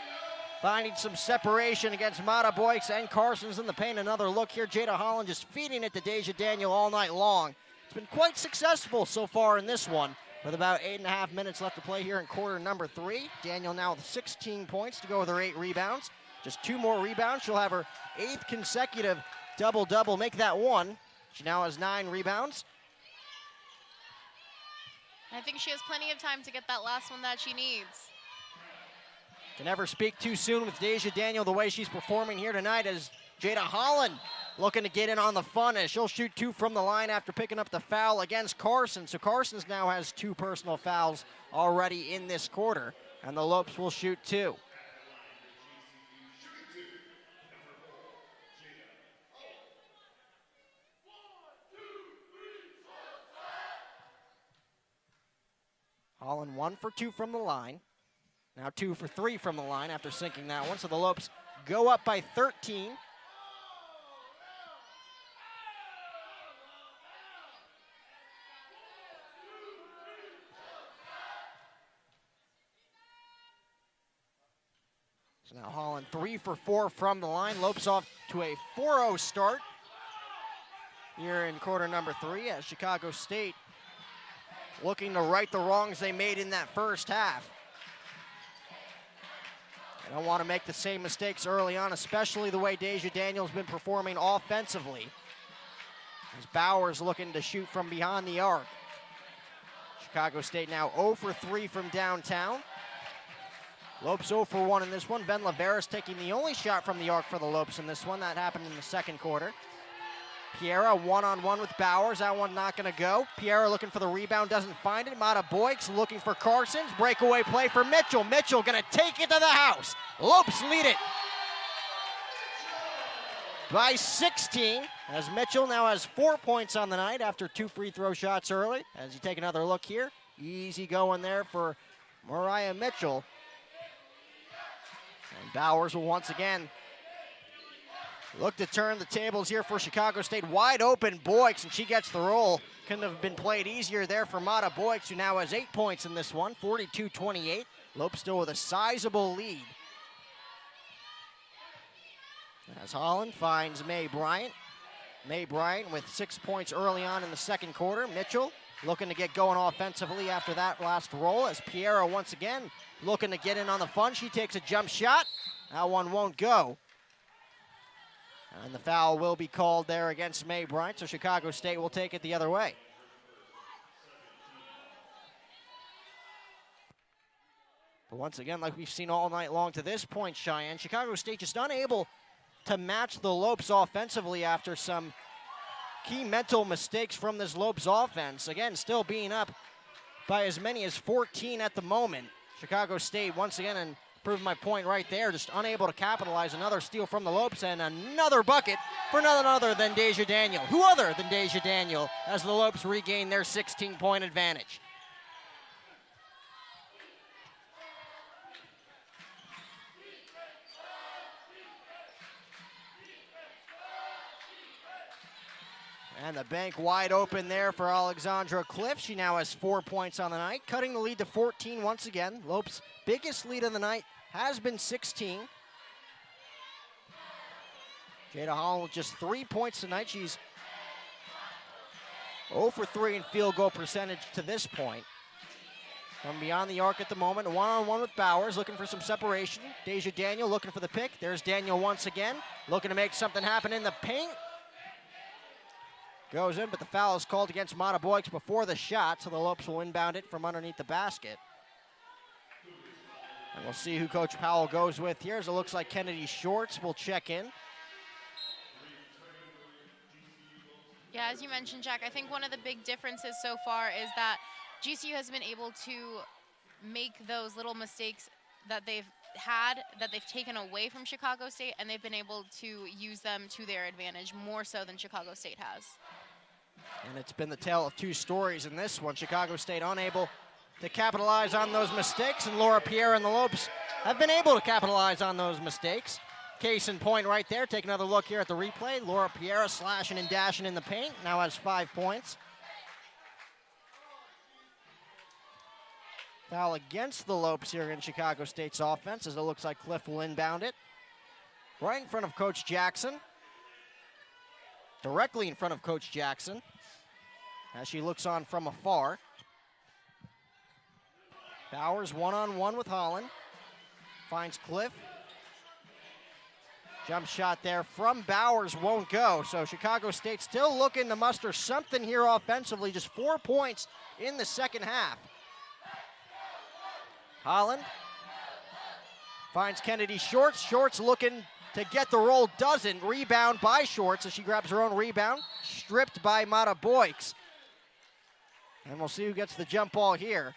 finding some separation against Mata Boyks and Carson's in the paint. Another look here. Jada Holland just feeding it to Deja Daniel all night long. It's been quite successful so far in this one, with about 8.5 minutes left to play here in quarter number 3. Daniel now with 16 points to go with her 8 rebounds. Just 2 more rebounds. She'll have her 8th consecutive double-double. Make that 1. She now has 9 rebounds. I think she has plenty of time to get that last one that she needs. Can never speak too soon with Deja Daniel the way she's performing here tonight as Jada Holland looking to get in on the fun as she'll shoot 2 from the line after picking up the foul against Carson. So Carson's now has 2 personal fouls already in this quarter, and the Lopes will shoot 2. Holland 1 for 2 from the line. Now 2 for 3 from the line after sinking that one. So the Lopes go up by 13. So now Holland 3 for 4 from the line. Lopes off to a 4-0 start here in quarter number 3 as Chicago State looking to right the wrongs they made in that first half. They don't want to make the same mistakes early on, especially the way Deja Daniel's been performing offensively. As Bowers looking to shoot from behind the arc. Chicago State now 0 for 3 from downtown. Lopes 0 for 1 in this one. Ben Laveras taking the only shot from the arc for the Lopes in this one. That happened in the second quarter. Piera one-on-one with Bowers. That one not going to go. Piera looking for the rebound, doesn't find it. Mata Boyks looking for Carsons. Breakaway play for Mitchell. Mitchell going to take it to the house. Lopes lead it by 16, as Mitchell now has 4 points on the night after 2 free throw shots early. As you take another look here, easy going there for Mariah Mitchell. And Bowers will once again look to turn the tables here for Chicago State. Wide open Boyks, and she gets the roll. Couldn't have been played easier there for Mata Boyks, who now has 8 points in this one, 42-28. Lopes still with a sizable lead. As Holland finds Mae Bryant. Mae Bryant with 6 points early on in the second quarter. Mitchell looking to get going offensively after that last roll, as Piera once again looking to get in on the fun. She takes a jump shot. That one won't go. And the foul will be called there against Mae Bryant, so Chicago State will take it the other way. But once again, like we've seen all night long to this point, Cheyenne, Chicago State just unable to match the Lopes offensively after some key mental mistakes from this Lopes offense. Again, still being up by as many as 14 at the moment. Chicago State, once again, and proving my point right there, just unable to capitalize. Another steal from the Lopes and another bucket for none other than Deja Daniel. Who other than Deja Daniel, as the Lopes regain their 16-point advantage. And the bank wide open there for Alexandra Cliff. She now has 4 points on the night, cutting the lead to 14 once again. Lopes' biggest lead of the night has been 16. Jada Holland with just 3 points tonight. She's 0 for 3 in field goal percentage to this point. From beyond the arc at the moment, one-on-one with Bowers, looking for some separation. Deja Daniel looking for the pick. There's Daniel once again, looking to make something happen in the paint. Goes in, but the foul is called against Mata Boyks before the shot, so the Lopes will inbound it from underneath the basket. And we'll see who Coach Powell goes with here, as it looks like Kennedy Shorts will check in. Yeah, as you mentioned, Jack, I think one of the big differences so far is that GCU has been able to make those little mistakes that they've taken away from Chicago State, and they've been able to use them to their advantage more so than Chicago State has. And it's been the tale of two stories in this one. Chicago State unable to capitalize on those mistakes, and Laura Pierre and the Lopes have been able to capitalize on those mistakes. Case in point right there. Take another look here at the replay. Laura Pierre slashing and dashing in the paint, now has 5 points. Foul against the Lopes here in Chicago State's offense, as it looks like Cliff will inbound it. Right in front of Coach Jackson. Directly in front of Coach Jackson, as she looks on from afar. Bowers one-on-one with Holland. Finds Cliff. Jump shot there from Bowers won't go. So Chicago State still looking to muster something here offensively. Just 4 points in the second half. Holland finds Kennedy Shorts. Shorts looking to get the roll, doesn't. Rebound by Shorts as she grabs her own rebound. Stripped by Mata Boyks. And we'll see who gets the jump ball here.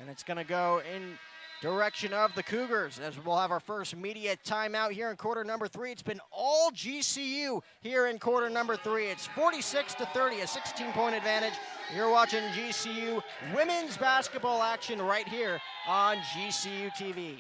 And it's going to go in direction of the Cougars, as we'll have our first media timeout here in quarter number 3. It's been all GCU here in quarter number 3. It's 46-30, a 16-point advantage. You're watching GCU women's basketball action right here on GCU TV.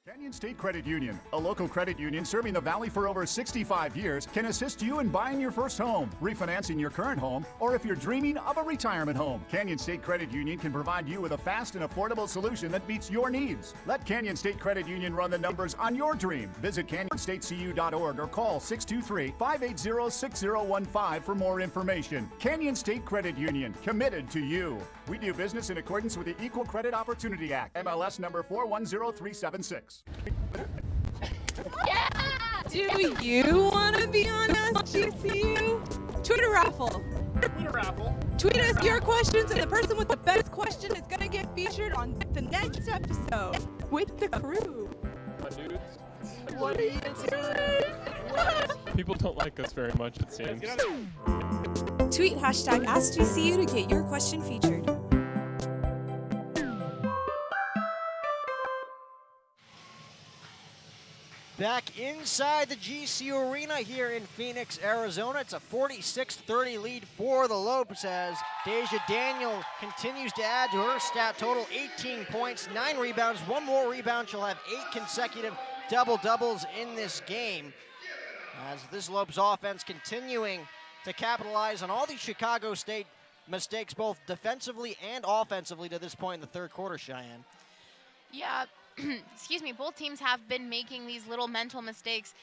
Canyon State Credit Union, a local credit union serving the Valley for over 65 years, can assist you in buying your first home, refinancing your current home, or if you're dreaming of a retirement home. Canyon State Credit Union can provide you with a fast and affordable solution that meets your needs. Let Canyon State Credit Union run the numbers on your dream. Visit CanyonStateCU.org or call 623-580-6015 for more information. Canyon State Credit Union, committed to you. We do business in accordance with the Equal Credit Opportunity Act, MLS number 410376. Yeah! Do you want to be on GCU? Twitter raffle. Tweet us your questions, and the person with the best question is going to get featured on the next episode with the crew. What are you doing? People don't like us very much, it seems. Tweet hashtag AskGCU to get your question featured. Back inside the GCU Arena here in Phoenix, Arizona. It's a 46-30 lead for the Lopes as Deja Daniel continues to add to her stat total, 18 points, 9 rebounds, 1 more rebound. She'll have 8 consecutive double-doubles in this game. As this Lopes offense continuing to capitalize on all these Chicago State mistakes, both defensively and offensively to this point in the third quarter, Cheyenne. Yeah, excuse me, both teams have been making these little mental mistakes,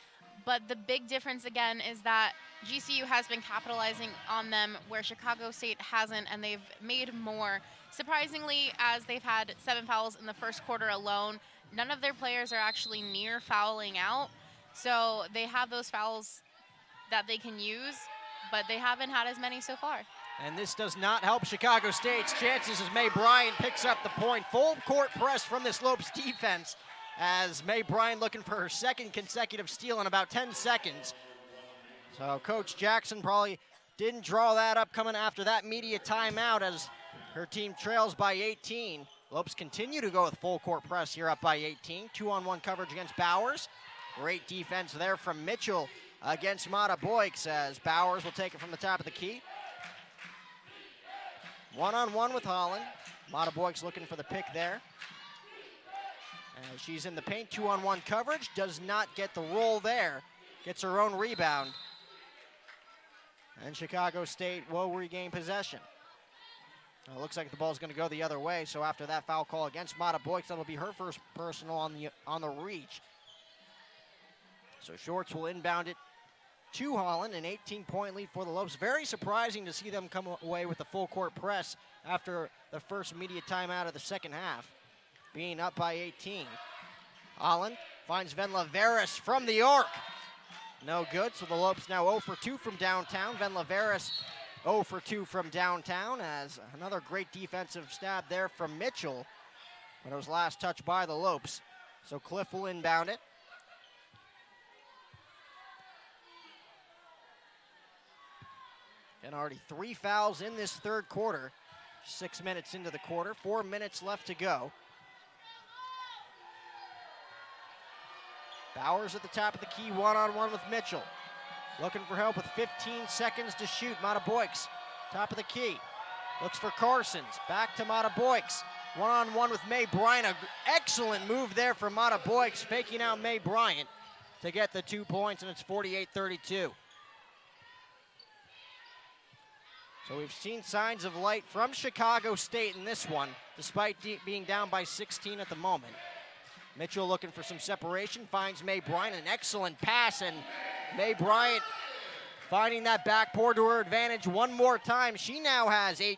but the big difference again is that GCU has been capitalizing on them where Chicago State hasn't, and they've made more. Surprisingly, as they've had 7 fouls in the first quarter alone, none of their players are actually near fouling out, so they have those fouls that they can use, but they haven't had as many so far. And this does not help Chicago State's chances as Mae Bryant picks up the point. Full court press from this Lopes defense as Mae Bryant looking for her 2nd consecutive steal in about 10 seconds. So Coach Jackson probably didn't draw that up coming after that media timeout as her team trails by 18. Lopes continue to go with full court press here up by 18. 2-on-1 coverage against Bowers. Great defense there from Mitchell against Mata Boyks as Bowers will take it from the top of the key. 1-on-1 with Holland. Mata Boyks looking for the pick there. She's in the paint, 2-on-1 coverage. Does not get the roll there. Gets her own rebound. And Chicago State will regain possession. It looks like the ball's going to go the other way, so after that foul call against Mata Boyks, that'll be her first personal on the reach. So Shorts will inbound it to Holland, an 18-point lead for the Lopes. Very surprising to see them come away with the full court press after the first immediate timeout of the second half, being up by 18. Holland finds Venla Veras from the arc. No good, so the Lopes now 0 for 2 from downtown. Venla Veras 0 for 2 from downtown as another great defensive stab there from Mitchell, but it was last touched by the Lopes. So Cliff will inbound it. And already 3 fouls in this third quarter. 6 minutes into the quarter, 4 minutes left to go. Bowers at the top of the key, 1-on-1 with Mitchell. Looking for help with 15 seconds to shoot. Mata Boyks, top of the key. Looks for Carsons, back to Mata Boyks. 1-on-1 with Mae Bryant. An excellent move there from Mata Boyks, faking out Mae Bryant to get the 2 points, and it's 48-32. So we've seen signs of light from Chicago State in this one, despite being down by 16 at the moment. Mitchell looking for some separation, finds Mae Bryant, an excellent pass, and Mae Bryant finding that backboard to her advantage one more time. She now has 10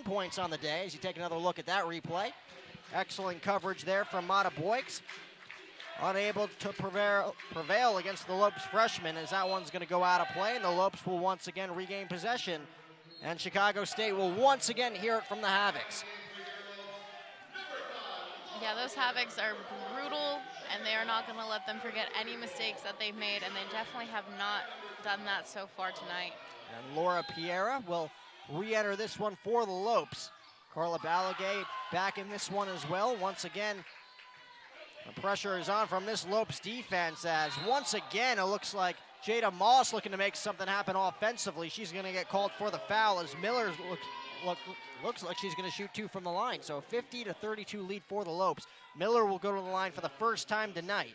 points on the day as you take another look at that replay. Excellent coverage there from Mata Boyks. Unable to prevail against the Lopes freshman as that one's going to go out of play, and the Lopes will once again regain possession. And Chicago State will once again hear it from the Havocs. Yeah, those Havocs are brutal, and they are not going to let them forget any mistakes that they've made, and they definitely have not done that so far tonight. And Laura Piera will re-enter this one for the Lopes. Carla Balagay back in this one as well. Once again, the pressure is on from this Lopes defense as once again it looks like Jada Moss looking to make something happen offensively. She's going to get called for the foul as Miller looks like she's going to shoot 2 from the line. So 50-32 lead for the Lopes. Miller will go to the line for the first time tonight.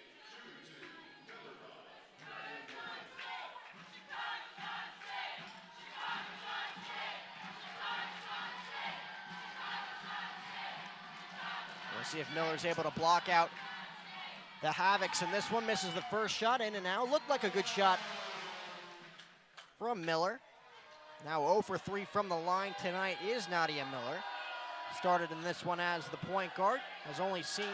We'll see if Miller's able to block out the Havocs, and this one misses the first shot, in and out. Looked like a good shot from Miller. Now 0 for 3 from the line tonight is Nadia Miller. Started in this one as the point guard. Has only seen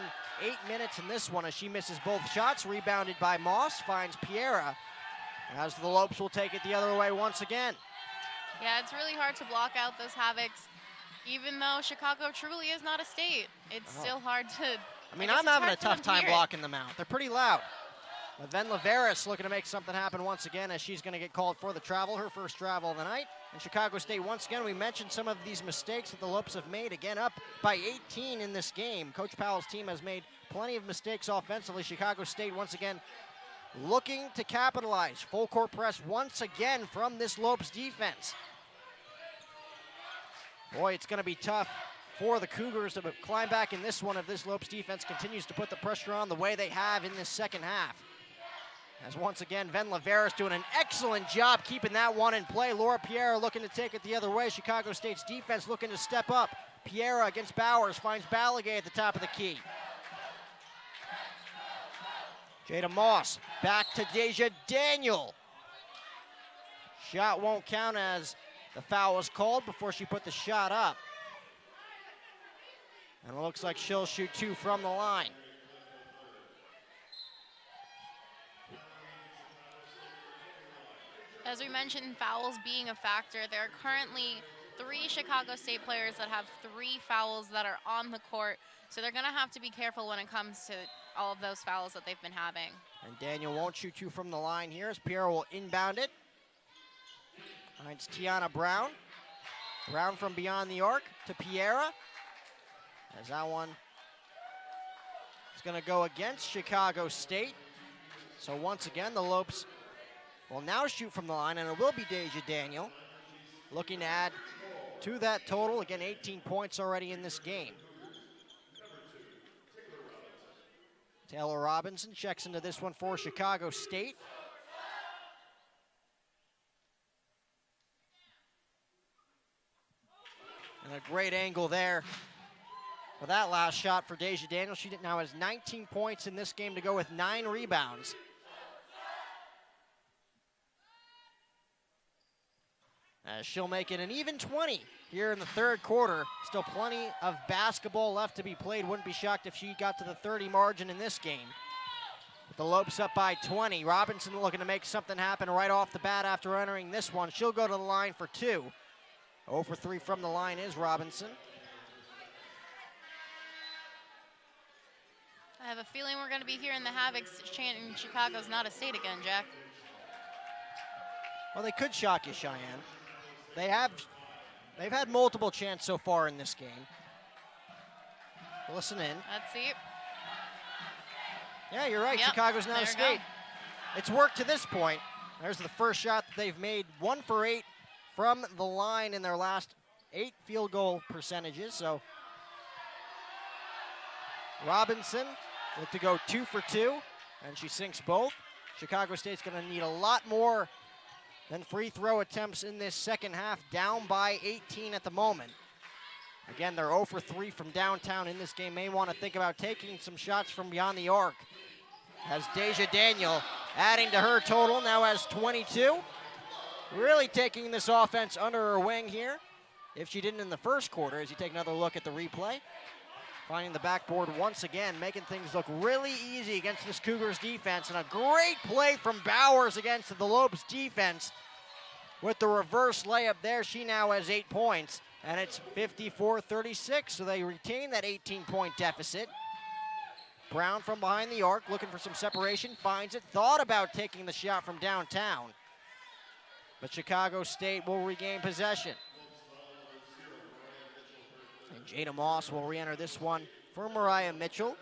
8 minutes in this one as she misses both shots. Rebounded by Moss, finds Piera. As the Lopes will take it the other way once again. Yeah, it's really hard to block out those Havocs. Even though Chicago truly is not a state, it's still hard to. I mean, I'm having a tough time blocking them out. They're pretty loud. But Ven Laveris looking to make something happen once again as she's going to get called for the travel, her first travel of the night. And Chicago State, once again, we mentioned some of these mistakes that the Lopes have made. Again, up by 18 in this game. Coach Powell's team has made plenty of mistakes offensively. Chicago State, once again, looking to capitalize. Full court press once again from this Lopes defense. Boy, it's going to be tough for the Cougars to climb back in this one if this Lopes defense continues to put the pressure on the way they have in this second half. As once again, Ven Laveris doing an excellent job keeping that one in play. Laura Piera looking to take it the other way. Chicago State's defense looking to step up. Piera against Bowers, finds Balagay at the top of the key. Jada Moss back to Deja Daniel. Shot won't count as the foul was called before she put the shot up. And it looks like she'll shoot 2 from the line. As we mentioned, fouls being a factor, there are currently 3 Chicago State players that have 3 fouls that are on the court. So they're going to have to be careful when it comes to all of those fouls that they've been having. And Daniel won't shoot 2 from the line here as Pierre will inbound it. Finds Tiana Brown. Brown from beyond the arc to Piera. As that one is going to go against Chicago State. So once again, the Lopes will now shoot from the line, and it will be Deja Daniel looking to add to that total. Again, 18 points already in this game. Taylor Robinson checks into this one for Chicago State. And a great angle there for that last shot for Deja Daniel. She now has 19 points in this game to go with 9 rebounds. As she'll make it an even 20 here in the third quarter. Still plenty of basketball left to be played. Wouldn't be shocked if she got to the 30 margin in this game. With the Lopes up by 20. Robinson looking to make something happen right off the bat after entering this one. She'll go to the line for 2. 0 for 3 from the line is Robinson. I have a feeling we're going to be hearing the Havocs chanting Chicago's not a state again, Jack. Well, they could shock you, Cheyenne. They've had multiple chants so far in this game. Listen in. Let's see. Yeah, you're right. Yep, Chicago's not a state. It's worked to this point. There's the first shot that they've made. 1 for 8 from the line in their last 8 field goal percentages. So Robinson looked to go 2 for 2, and she sinks both. Chicago State's going to need a lot more than free throw attempts in this second half, down by 18 at the moment. Again, they're 0 for 3 from downtown in this game. May want to think about taking some shots from beyond the arc. As Deja Daniel adding to her total, now has 22. Really taking this offense under her wing here. If she didn't in the first quarter, as you take another look at the replay. Finding the backboard once again, making things look really easy against this Cougars defense. And a great play from Bowers against the Lopes defense. With the reverse layup there, she now has 8 points. And it's 54-36, so they retain that 18-point deficit. Brown from behind the arc, looking for some separation, finds it. Thought about taking the shot from downtown. But Chicago State will regain possession. And Jada Moss will re-enter this one for Mariah Mitchell.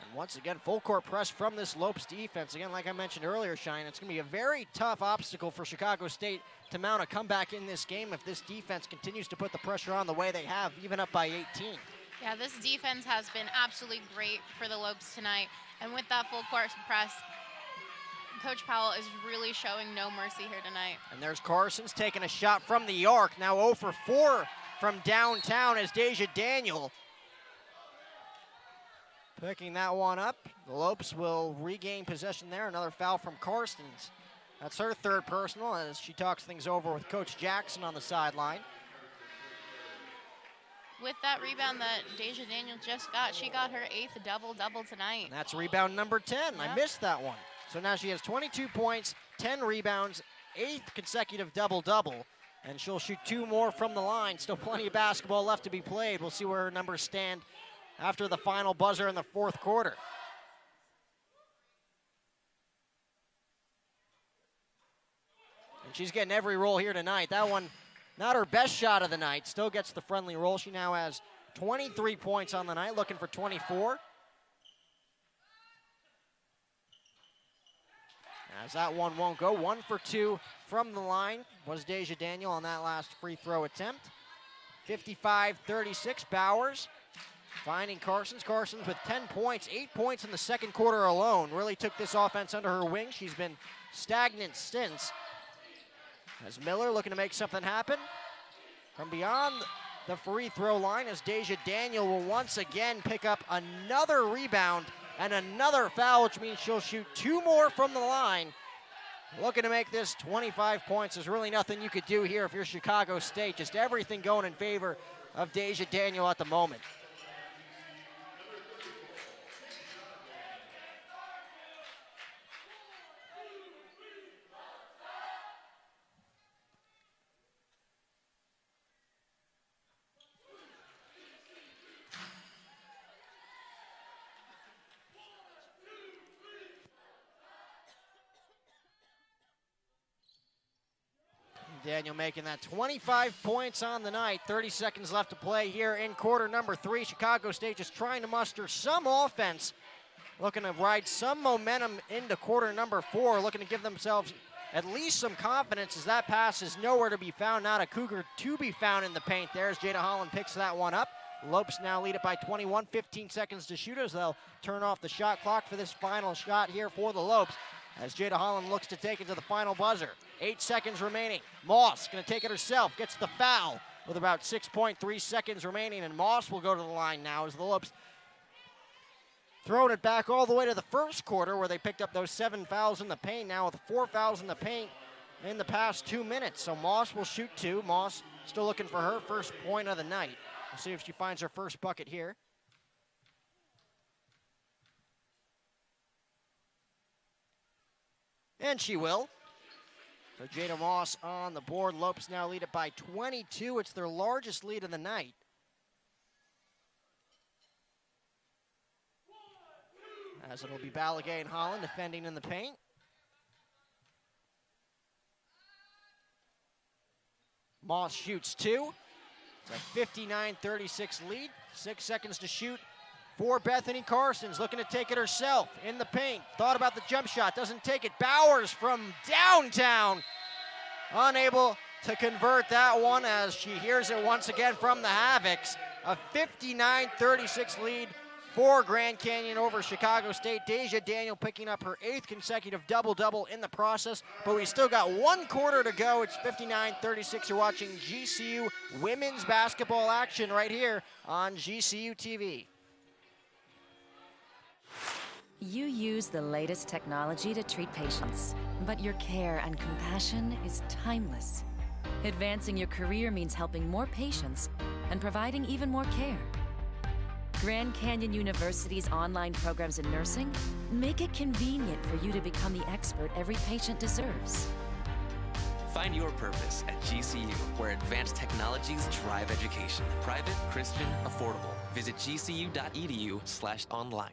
And once again, full court press from this Lopes defense. Again, like I mentioned earlier, Shine, it's going to be a very tough obstacle for Chicago State to mount a comeback in this game if this defense continues to put the pressure on the way they have, even up by 18. Yeah, this defense has been absolutely great for the Lopes tonight. And with that full court press, Coach Powell is really showing no mercy here tonight. And there's Carson's taking a shot from the arc. Now 0 for 4 from downtown as Deja Daniel picking that one up. The Lopes will regain possession there. Another foul from Carson's. That's her 3rd personal as she talks things over with Coach Jackson on the sideline. With that rebound that Deja Daniel just got, she got her 8th double-double tonight. And that's rebound number 10. Yep. I missed that one. So now she has 22 points, 10 rebounds, 8th consecutive double-double, and she'll shoot 2 more from the line. Still plenty of basketball left to be played. We'll see where her numbers stand after the final buzzer in the 4th quarter. And she's getting every roll here tonight. That one, not her best shot of the night, still gets the friendly roll. She now has 23 points on the night, looking for 24. As that one won't go, 1 for 2 from the line was Deja Daniel on that last free throw attempt. 55-36, Bowers finding Carsons. Carsons with 10 points, 8 points in the 2nd quarter alone. Really took this offense under her wing. She's been stagnant since. As Miller looking to make something happen from beyond the free throw line, as Deja Daniel will once again pick up another rebound and another foul, which means she'll shoot 2 more from the line. Looking to make this 25 points. There's really nothing you could do here if you're Chicago State. Just everything going in favor of Deja Daniel at the moment. Daniel making that 25 points on the night. 30 seconds left to play here in quarter number 3. Chicago State just trying to muster some offense, looking to ride some momentum into quarter number 4, looking to give themselves at least some confidence as that pass is nowhere to be found. Not a Cougar to be found in the paint there as Jada Holland picks that one up. Lopes now lead it by 21, 15 seconds to shoot as they'll turn off the shot clock for this final shot here for the Lopes, as Jada Holland looks to take it to the final buzzer. 8 seconds remaining. Moss going to take it herself, gets the foul with about 6.3 seconds remaining, and Moss will go to the line now as the Lopes throwing it back all the way to the 1st quarter where they picked up those 7 fouls in the paint, now with 4 fouls in the paint in the past 2 minutes. So Moss will shoot 2. Moss still looking for her first point of the night. We'll see if she finds her first bucket here. And she will. So Jada Moss on the board. Lopes now lead it by 22. It's their largest lead of the night. As it'll be Balagay and Holland defending in the paint. Moss shoots 2. It's a 59-36 lead. 6 seconds to shoot for Bethany Carsons, looking to take it herself in the paint. Thought about the jump shot, doesn't take it. Bowers from downtown, unable to convert that one as she hears it once again from the Havocs. A 59-36 lead for Grand Canyon over Chicago State. Deja Daniel picking up her 8th consecutive double-double in the process, but we still got 1 quarter to go. It's 59-36. You're watching GCU women's basketball action right here on GCU TV. You use the latest technology to treat patients, but your care and compassion is timeless. Advancing your career means helping more patients and providing even more care. Grand Canyon University's online programs in nursing make it convenient for you to become the expert every patient deserves. Find your purpose at GCU, where advanced technologies drive education. Private, Christian, affordable. Visit gcu.edu/online.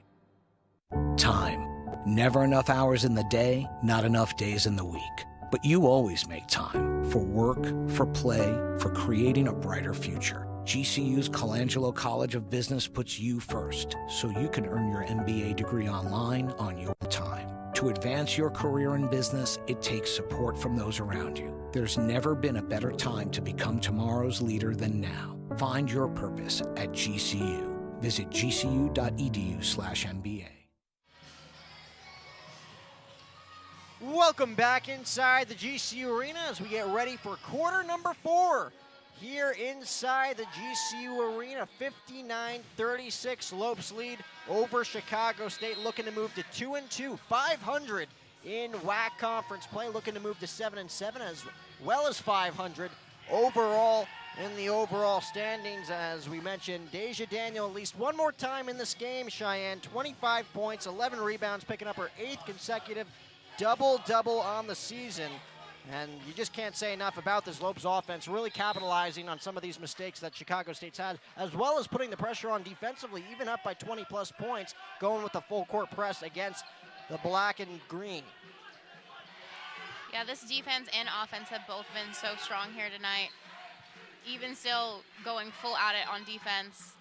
Time. Never enough hours in the day, not enough days in the week. But you always make time for work, for play, for creating a brighter future. GCU's Colangelo College of Business puts you first, so you can earn your MBA degree online on your time. To advance your career in business, it takes support from those around you. There's never been a better time to become tomorrow's leader than now. Find your purpose at GCU. Visit gcu.edu/MBA. Welcome back inside the GCU Arena as we get ready for quarter number 4 here inside the GCU Arena. 59-36 Lopes lead over Chicago State, looking to move to 2-2, 500 in WAC conference play, looking to move to 7-7 as well as 500 overall in the overall standings. As we mentioned, Deja Daniel at least one more time in this game. Cheyenne, 25 points, 11 rebounds, picking up her 8th consecutive double-double on the season. And you just can't say enough about this Lopes offense, really capitalizing on some of these mistakes that Chicago State's had, as well as putting the pressure on defensively, even up by 20-plus points, going with the full-court press against the black and green. Yeah, this defense and offense have both been so strong here tonight. Even still going full at it on defense,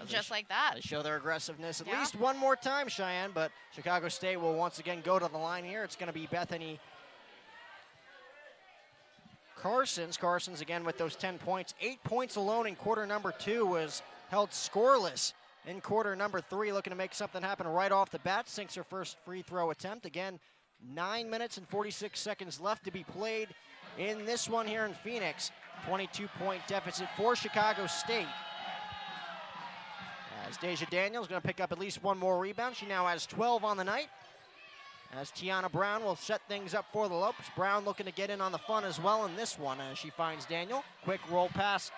just like that. They show their aggressiveness at least one more time, Cheyenne, but Chicago State will once again go to the line here. It's going to be Bethany Carsons again with those 10 points. 8 points alone in quarter number 2, was held scoreless in quarter number 3, looking to make something happen right off the bat. Sinks her first free throw attempt. Again, 9 minutes and 46 seconds left to be played in this one here in Phoenix. 22-point deficit for Chicago State. As Deja Daniels going to pick up at least one more rebound. She now has 12 on the night. As Tiana Brown will set things up for the Lopes. Brown looking to get in on the fun as well in this one as she finds Daniel. Quick roll pass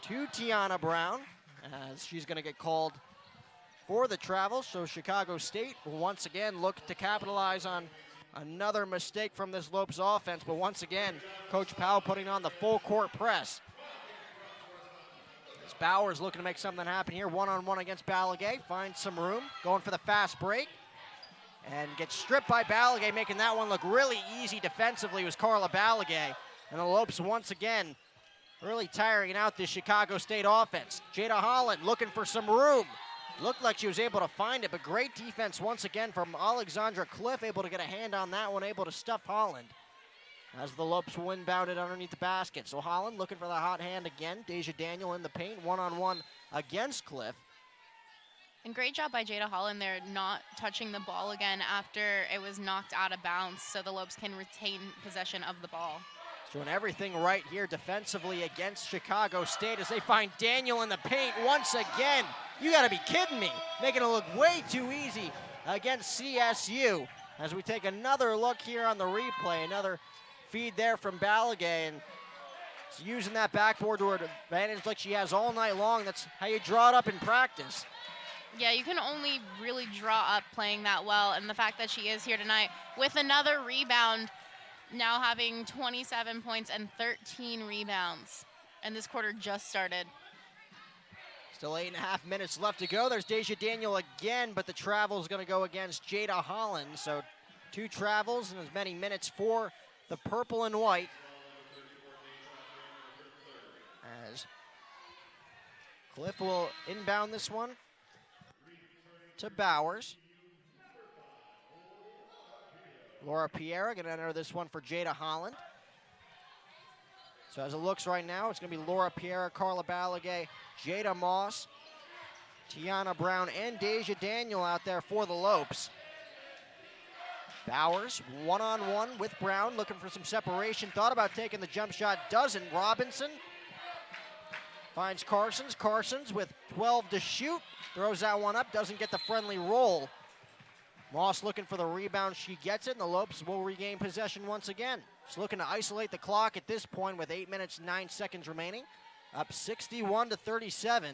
to Tiana Brown as she's going to get called for the travel. So Chicago State will once again look to capitalize on another mistake from this Lopes offense. But once again, Coach Powell putting on the full court press. As Bowers looking to make something happen here. One-on-one against Balagay. Finds some room. Going for the fast break. And gets stripped by Balagay, making that one look really easy defensively was Carla Balagay. And the Lopes once again really tiring out this Chicago State offense. Jada Holland looking for some room. Looked like she was able to find it, but great defense once again from Alexandra Cliff, able to get a hand on that one, able to stuff Holland. As the Lopes will inbound it underneath the basket. So Holland looking for the hot hand again. Deja Daniel in the paint, one-on-one against Cliff. And great job by Jada Holland there, not touching the ball again after it was knocked out of bounds, so the Lopes can retain possession of the ball. Doing everything right here defensively against Chicago State as they find Daniel in the paint once again. You gotta be kidding me. Making it look way too easy against CSU. As we take another look here on the replay, another feed there from Balagay, and using that backboard to her advantage like she has all night long. That's how you draw it up in practice. Yeah, you can only really draw up playing that well, and the fact that she is here tonight with another rebound, now having 27 points and 13 rebounds, and this quarter just started. Still 8.5 minutes left to go. There's Deja Daniel again, but the travel is going to go against Jada Holland. So 2 travels and as many minutes for the purple and white. As Cliff will inbound this one to Bowers. Laura Piera going to enter this one for Jada Holland. So as it looks right now, it's going to be Laura Piera, Carla Balagay, Jada Moss, Tiana Brown, and Deja Daniel out there for the Lopes. Bowers, one-on-one with Brown, looking for some separation. Thought about taking the jump shot, doesn't. Robinson finds Carsons. Carsons with 12 to shoot. Throws that one up, doesn't get the friendly roll. Moss looking for the rebound. She gets it, and the Lopes will regain possession once again. Just looking to isolate the clock at this point with 8 minutes, 9 seconds remaining. Up 61-37.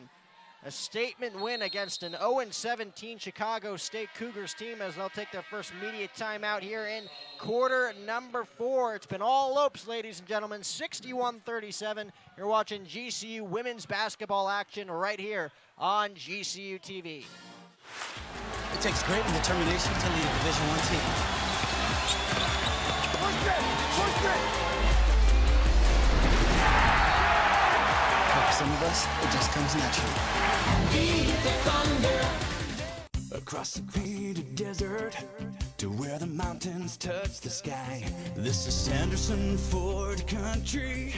A statement win against an 0-17 Chicago State Cougars team as they'll take their first media timeout here in quarter number 4. It's been all Lopes, ladies and gentlemen, 61-37. You're watching GCU women's basketball action right here on GCU TV. It takes grit and determination to lead a Division I team. For some of us, it just comes naturally. Beat the thunder. Across the Peter Desert to where the mountains touch the sky. This is Sanderson Ford country,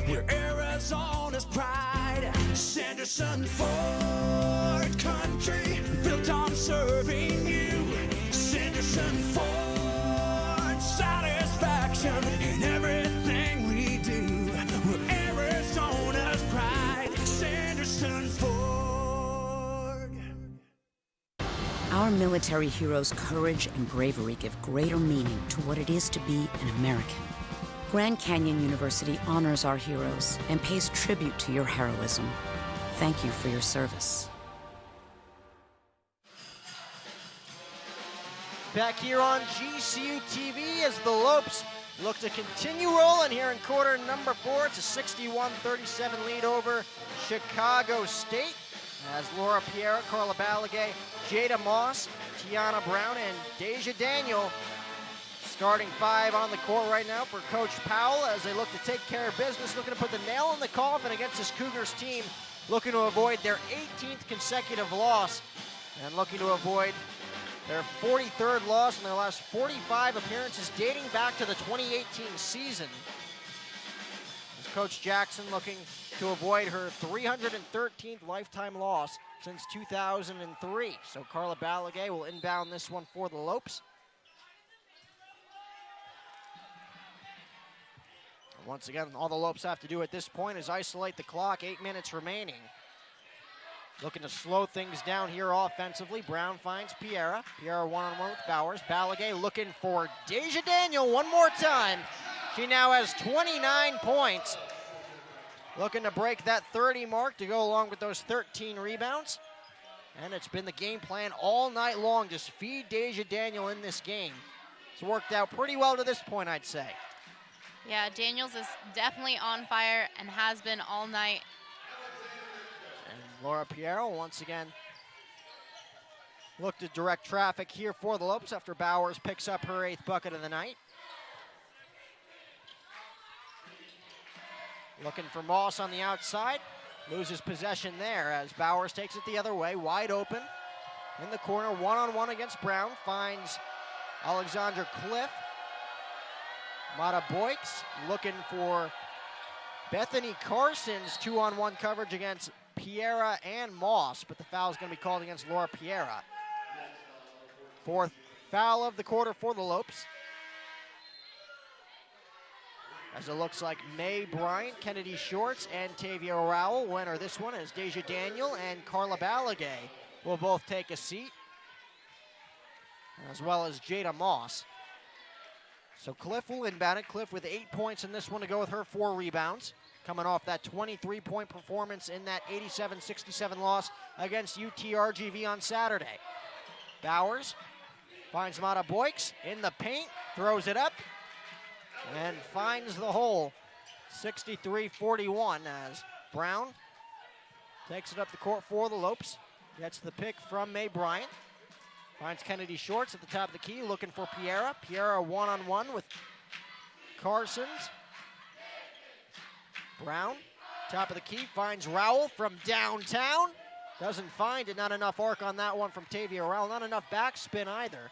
where Arizona's pride. Sanderson Ford country, built on serving you. Sanderson Ford, satisfaction in everything we do. We're Arizona's pride. Sanderson Ford. Our military heroes' courage and bravery give greater meaning to what it is to be an American. Grand Canyon University honors our heroes and pays tribute to your heroism. Thank you for your service. Back here on GCU TV as the Lopes look to continue rolling here in quarter number 4. It's a 61-37 lead over Chicago State. As Laura Pierre, Carla Balagay, Jada Moss, Tiana Brown, and Deja Daniel starting 5 on the court right now for Coach Powell as they look to take care of business, looking to put the nail in the coffin against this Cougars team, looking to avoid their 18th consecutive loss and looking to avoid their 43rd loss in their last 45 appearances dating back to the 2018 season. As Coach Jackson looking to avoid her 313th lifetime loss since 2003. So Carla Balagay will inbound this one for the Lopes. And once again, all the Lopes have to do at this point is isolate the clock, 8 minutes remaining. Looking to slow things down here offensively. Brown finds Piera. Piera one-on-one with Bowers. Balagay looking for Deja Daniel one more time. She now has 29 points. Looking to break that 30 mark to go along with those 13 rebounds. And it's been the game plan all night long. Just feed Deja Daniel in this game. It's worked out pretty well to this point, I'd say. Yeah, Daniels is definitely on fire and has been all night. Laura Piero once again look to direct traffic here for the Lopes after Bowers picks up her 8th bucket of the night. Looking for Moss on the outside, loses possession there as Bowers takes it the other way, wide open in the corner, one-on-one against Brown, finds Alexandra Cliff. Mata Boyks looking for Bethany Carson's 2-on-1 coverage against Piera and Moss, but the foul is going to be called against Laura Piera. 4th foul of the quarter for the Lopes. As it looks like May Bryant, Kennedy Shorts, and Tavia Rowell winner this one as Deja Daniel and Carla Balagay will both take a seat, as well as Jada Moss. So Cliff will inbound it. Cliff with 8 points in this one to go with her 4 rebounds. Coming off that 23-point performance in that 87-67 loss against UTRGV on Saturday. Bowers finds Mata Boyks in the paint, throws it up, and finds the hole. 63-41 as Brown takes it up the court for the Lopes. Gets the pick from May Bryant. Finds Kennedy Shorts at the top of the key, looking for Piera. Piera one-on-one with Carsons. Brown, top of the key, finds Rowell from downtown. Doesn't find it, not enough arc on that one from Tavia Rowell, not enough backspin either.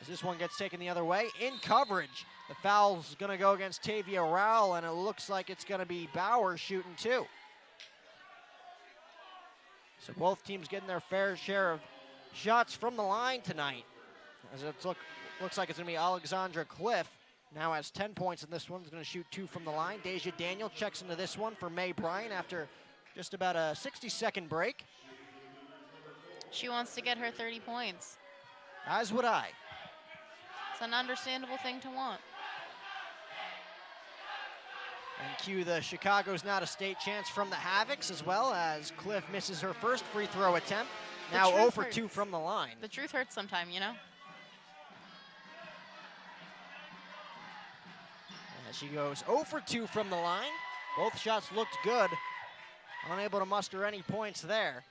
As this one gets taken the other way, in coverage. The foul's gonna go against Tavia Rowell, and it looks like it's gonna be Bowers shooting too. So both teams getting their fair share of shots from the line tonight. As it looks like it's gonna be Alexandra Cliff. Now has 10 points in this one. He's going to shoot 2 from the line. Deja Daniel checks into this one for May Bryant after just about a 60-second break. She wants to get her 30 points. As would I. It's an understandable thing to want. And cue the Chicago's Not a State chance from the Havocs as well as Cliff misses her first free throw attempt. Now 0 for 2 from the line. The truth hurts sometime, you know? She goes 0 for 2 from the line. Both shots looked good. Unable to muster any points there.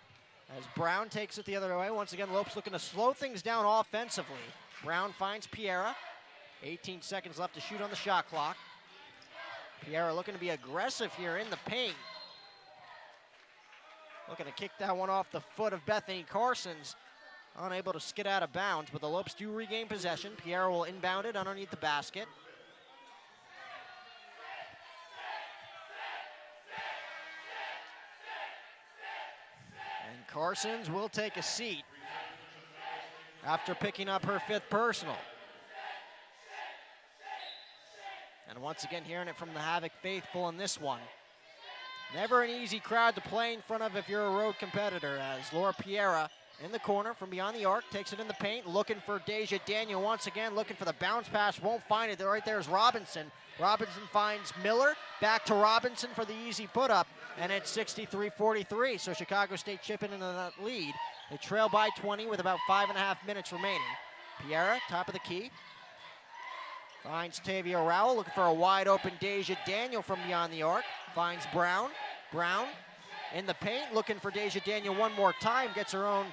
As Brown takes it the other way. Once again, Lopes looking to slow things down offensively. Brown finds Piera. 18 seconds left to shoot on the shot clock. Piera looking to be aggressive here in the paint. Looking to kick that one off the foot of Bethany Carsons. Unable to skid out of bounds, but the Lopes do regain possession. Piera will inbound it underneath the basket. Carsons will take a seat after picking up her 5th personal. And once again, hearing it from the Havoc faithful in this one. Never an easy crowd to play in front of if you're a road competitor, as Laura Piera in the corner from beyond the arc, takes it in the paint, looking for Deja Daniel once again, looking for the bounce pass, won't find it. Right there is Robinson. Robinson finds Miller, back to Robinson for the easy put-up, and it's 63-43, so Chicago State chipping into that lead. They trail by 20 with about 5.5 minutes remaining. Piera, top of the key, finds Tavia Rowell, looking for a wide-open Deja Daniel from beyond the arc, finds Brown. Brown in the paint, looking for Deja Daniel one more time, gets her own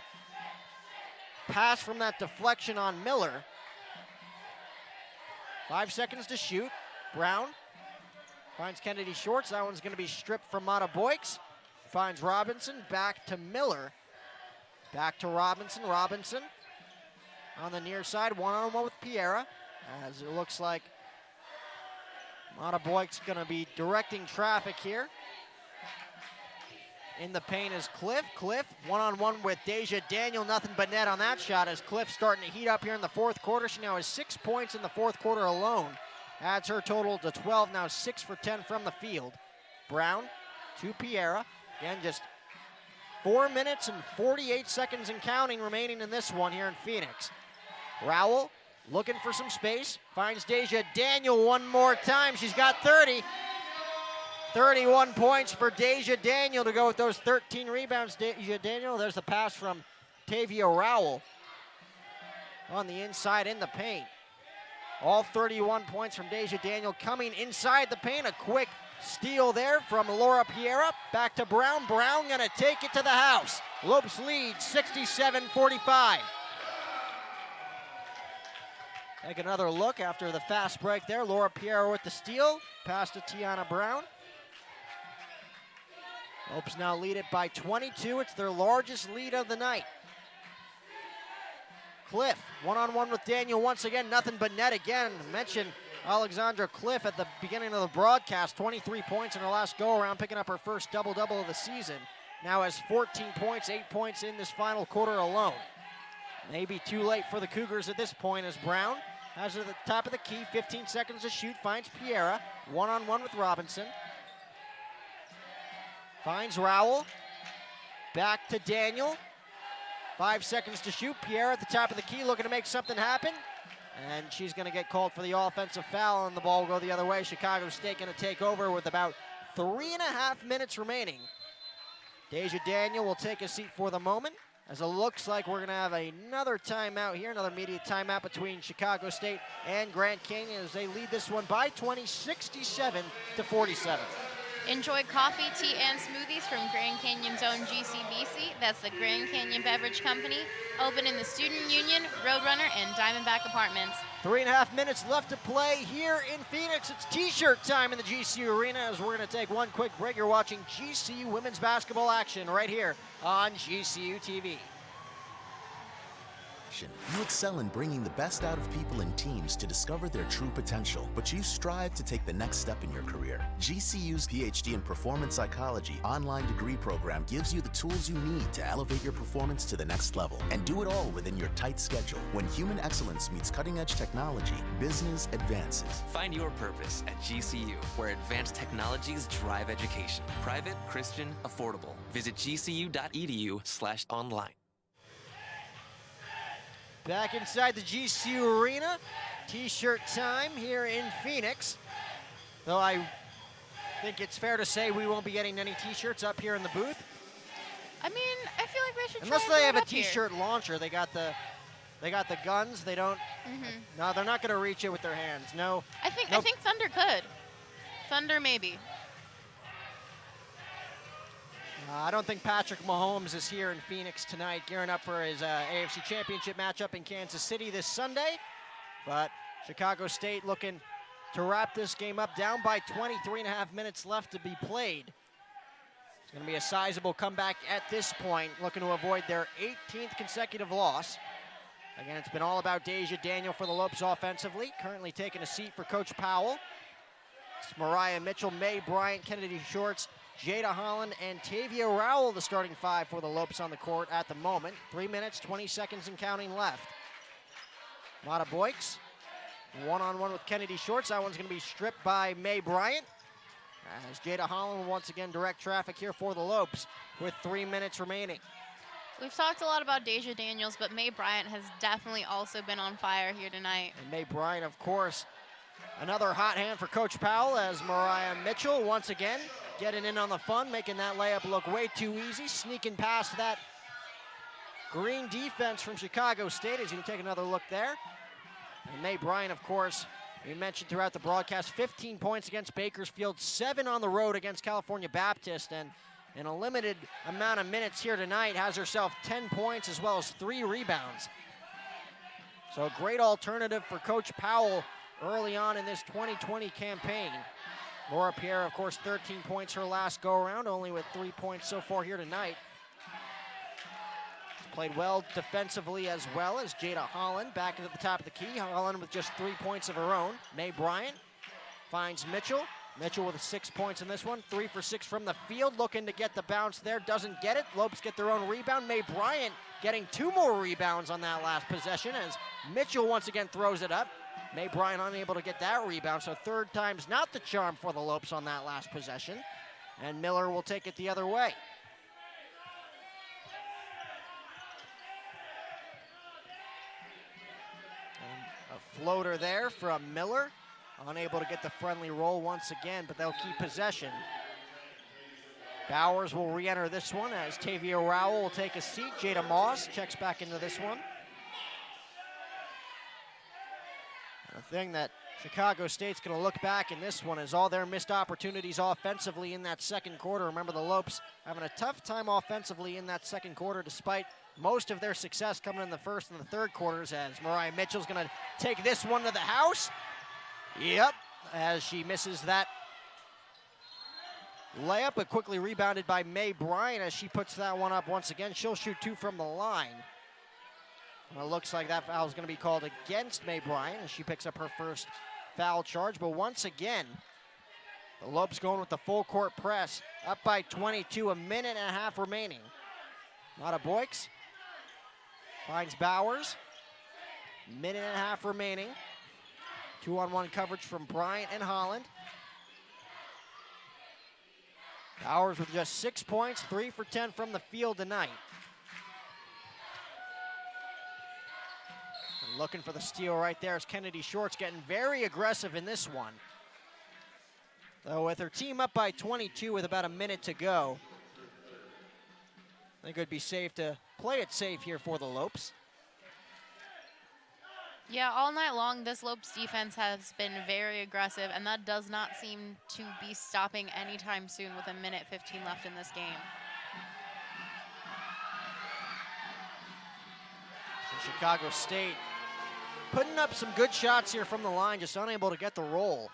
pass from that deflection on Miller. 5 seconds to shoot. Brown finds Kennedy Shorts. That one's going to be stripped from Mata Boyks. Finds Robinson, back to Miller. Back to Robinson. Robinson on the near side, one-on-one with Piera, as it looks like Mata Boyks going to be directing traffic here. In the paint is Cliff. Cliff, one-on-one with Deja Daniel. Nothing but net on that shot as Cliff starting to heat up here in the fourth quarter. She now has 6 points in the fourth quarter alone. Adds her total to 12, now 6 for 10 from the field. Brown to Piera. Again, just 4 minutes and 48 seconds and counting remaining in this one here in Phoenix. Rowell looking for some space. Finds Deja Daniel one more time. She's got 30. 31 points for Deja Daniel to go with those 13 rebounds. Deja Daniel, there's the pass from Tavia Rowell on the inside in the paint. All 31 points from Deja Daniel coming inside the paint. A quick steal there from Laura Piera. Back to Brown. Brown gonna take it to the house. Lopes lead 67-45. Take another look after the fast break there. Laura Piera with the steal. Pass to Tiana Brown. Lopes now lead it by 22. It's their largest lead of the night. Cliff, one-on-one with Daniel once again. Nothing but net again. Mentioned Alexandra Cliff at the beginning of the broadcast. 23 points in her last go-around, picking up her first double-double of the season. Now has 14 points, 8 points in this final quarter alone. Maybe too late for the Cougars at this point as Brown has it at the top of the key. 15 seconds to shoot. Finds Piera. One-on-one with Robinson. Finds Rowell. Back to Daniel. 5 seconds to shoot. Piera at the top of the key looking to make something happen. And she's going to get called for the offensive foul, and the ball will go the other way. Chicago State going to take over with about 3.5 minutes remaining. Deja Daniel will take a seat for the moment, as it looks like we're going to have another timeout here, another immediate timeout between Chicago State and Grand Canyon as they lead this one by 20, 67-47. Enjoy coffee, tea, and smoothies from Grand Canyon's own GCBC. That's the Grand Canyon Beverage Company. Open in the Student Union, Roadrunner, and Diamondback Apartments. 3.5 minutes left to play here in Phoenix. It's t-shirt time in the GCU Arena as we're going to take one quick break. You're watching GCU women's basketball action right here on GCU TV. You excel in bringing the best out of people and teams to discover their true potential, but you strive to take the next step in your career. GCU's PhD in Performance Psychology online degree program gives you the tools you need to elevate your performance to the next level and do it all within your tight schedule. When human excellence meets cutting-edge technology, business advances. Find your purpose at GCU, where advanced technologies drive education. Private, Christian, affordable. Visit gcu.edu/online. Back inside the GCU Arena, t-shirt time here in Phoenix. Though I think it's fair to say we won't be getting any t-shirts up here in the booth. I mean, I feel like they should unless try they and have a put it up t-shirt launcher. They got the guns. They don't. No, they're not going to reach it with their hands. No. I think Thunder could. Thunder maybe. I don't think Patrick Mahomes is here in Phoenix tonight, gearing up for his AFC Championship matchup in Kansas City this Sunday. But Chicago State looking to wrap this game up, down by 23.5 minutes left to be played. It's going to be a sizable comeback at this point, looking to avoid their 18th consecutive loss. Again, it's been all about Deja Daniel for the Lopes offensively, currently taking a seat for Coach Powell. It's Mariah Mitchell, Mae Bryant, Kennedy Shorts, Jada Holland, and Tavia Rowell, the starting five for the Lopes on the court at the moment. 3 minutes, 20 seconds and counting left. Mata Boyks, one-on-one with Kennedy Shorts. That one's going to be stripped by Mae Bryant. As Jada Holland once again direct traffic here for the Lopes with 3 minutes remaining. We've talked a lot about Deja Daniels, but Mae Bryant has definitely also been on fire here tonight. And Mae Bryant, of course, another hot hand for Coach Powell as Mariah Mitchell once again getting in on the fun, making that layup look way too easy, sneaking past that green defense from Chicago State. As you can take another look there. And Mae Bryant, of course, we mentioned throughout the broadcast, 15 points against Bakersfield, 7 on the road against California Baptist, and in a limited amount of minutes here tonight, has herself 10 points as well as 3 rebounds. So a great alternative for Coach Powell early on in this 2020 campaign. Laura Pierre, of course, 13 points her last go-around, only with 3 points so far here tonight. Played well defensively as well as Jada Holland back at the top of the key. Holland with just 3 points of her own. Mae Bryant finds Mitchell. Mitchell with 6 points in this one, 3 for 6 from the field, looking to get the bounce there, doesn't get it. Lopes get their own rebound. Mae Bryant getting 2 more rebounds on that last possession as Mitchell once again throws it up. Mae Bryant unable to get that rebound, so third time's not the charm for the Lopes on that last possession. And Miller will take it the other way. And a floater there from Miller. Unable to get the friendly roll once again, but they'll keep possession. Bowers will re-enter this one as Tavia Rowell will take a seat. Jada Moss checks back into this one. The thing that Chicago State's going to look back in this one is all their missed opportunities offensively in that second quarter. Remember, the Lopes having a tough time offensively in that second quarter despite most of their success coming in the first and the third quarters, as Mariah Mitchell's going to take this one to the house. Yep, as she misses that layup, but quickly rebounded by Mae Bryant as she puts that one up once again. She'll shoot 2 from the line. Well, it looks like that foul is going to be called against Mae Bryant as she picks up her first foul charge. But once again, the Lopes going with the full court press, up by 22, a minute and a half remaining. Mata Boyks finds Bowers, minute and a half remaining. 2-on-1 coverage from Bryant and Holland. Bowers with just 6 points, 3 for 10 from the field tonight. And looking for the steal right there is Kennedy Shorts, getting very aggressive in this one. Though with her team up by 22 with about a minute to go, I think it would be safe to play it safe here for the Lopes. Yeah, all night long, this Lopes defense has been very aggressive, and that does not seem to be stopping anytime soon with a minute 15 left in this game. And Chicago State putting up some good shots here from the line, just unable to get the roll.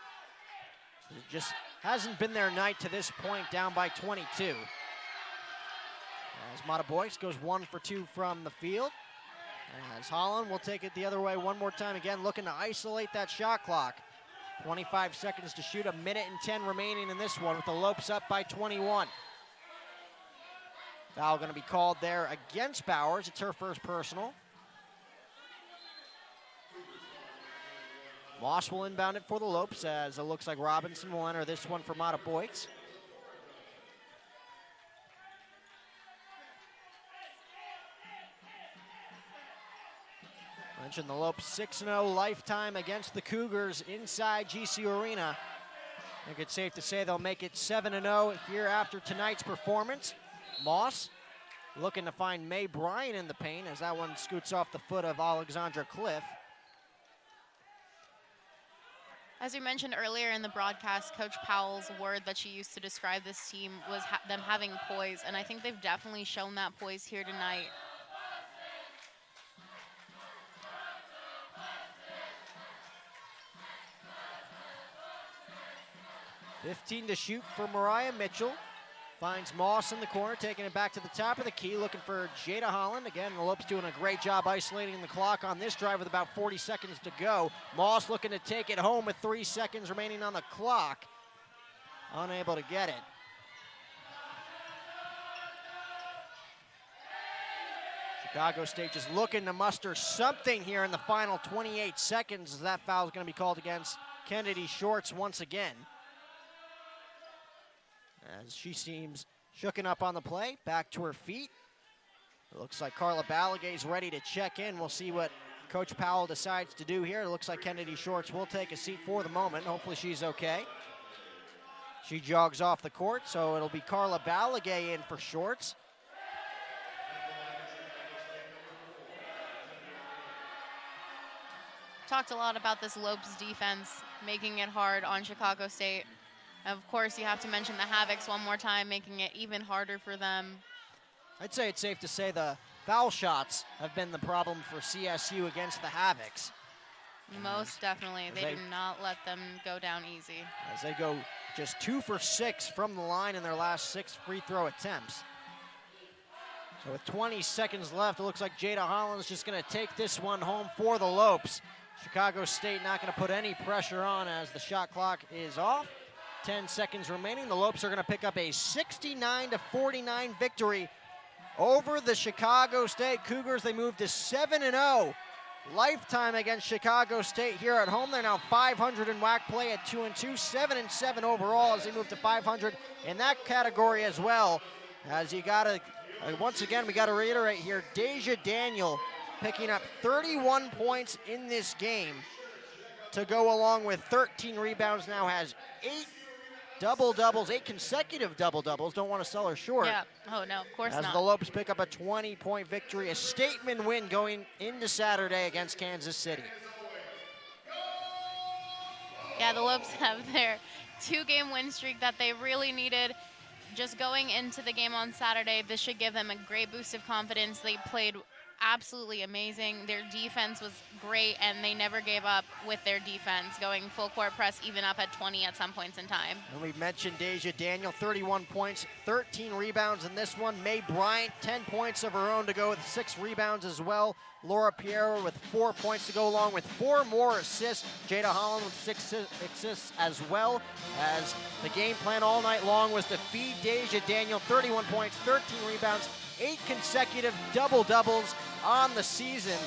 It just hasn't been their night to this point, down by 22. As Mata Boyks goes 1 for 2 from the field. As Holland will take it the other way one more time, again looking to isolate that shot clock. 25 seconds to shoot, a minute and 10 remaining in this one with the Lopes up by 21. Foul going to be called there against Bowers. It's her first personal. Moss will inbound it for the Lopes as it looks like Robinson will enter this one for Mata Boyks. Mentioned the Lopes 6-0 lifetime against the Cougars inside GCU Arena. I think it's safe to say they'll make it 7-0 here after tonight's performance. Moss looking to find Mae Bryant in the paint as that one scoots off the foot of Alexandra Cliff. As we mentioned earlier in the broadcast, Coach Powell's word that she used to describe this team was them having poise, and I think they've definitely shown that poise here tonight. $15 to shoot for Mariah Mitchell. Finds Moss in the corner, taking it back to the top of the key, looking for Jada Holland. Again, the Lopes doing a great job isolating the clock on this drive with about 40 seconds to go. Moss looking to take it home with 3 seconds remaining on the clock. Unable to get it. Chicago State just looking to muster something here in the final 28 seconds as that foul is going to be called against Kennedy Shorts once again. As she seems shooken up on the play, back to her feet. It looks like Carla Balagay's ready to check in. We'll see what Coach Powell decides to do here. It looks like Kennedy Shorts will take a seat for the moment. Hopefully she's okay. She jogs off the court, so it'll be Carla Balagay in for Shorts. Talked a lot about this Lopes defense, making it hard on Chicago State. Of course, you have to mention the Havocs one more time, making it even harder for them. I'd say it's safe to say the foul shots have been the problem for CSU against the Havocs. Most definitely. They do not let them go down easy. As they go just 2 for 6 from the line in their last 6 free throw attempts. So with 20 seconds left, it looks like Jada Holland's just going to take this one home for the Lopes. Chicago State not going to put any pressure on as the shot clock is off. 10 seconds remaining. The Lopes are going to pick up a 69-49 victory over the Chicago State Cougars. They moved to 7-0 lifetime against Chicago State here at home. They're now 500 in WAC play at 2-2, 7-7 overall as they move to 500 in that category as well. As you got to, once again, we got to reiterate here, Deja Daniel picking up 31 points in this game to go along with 13 rebounds, now has 8 double-doubles, 8 consecutive double-doubles. Don't want to sell her short. Yeah, oh no, of course not. As the Lopes pick up a 20-point victory, a statement win going into Saturday against Kansas City. Yeah, the Lopes have their 2-game win streak that they really needed. Just going into the game on Saturday, this should give them a great boost of confidence. They played absolutely amazing. Their defense was great, and they never gave up with their defense, going full court press, even up at 20 at some points in time. And we mentioned Deja Daniel, 31 points, 13 rebounds in this one. May Bryant, 10 points of her own to go with 6 rebounds as well. Laura Piero with 4 points to go along with 4 more assists. Jada Holland with 6 assists as well, as the game plan all night long was to feed Deja Daniel. 31 points, 13 rebounds, 8 consecutive double-doubles on the season.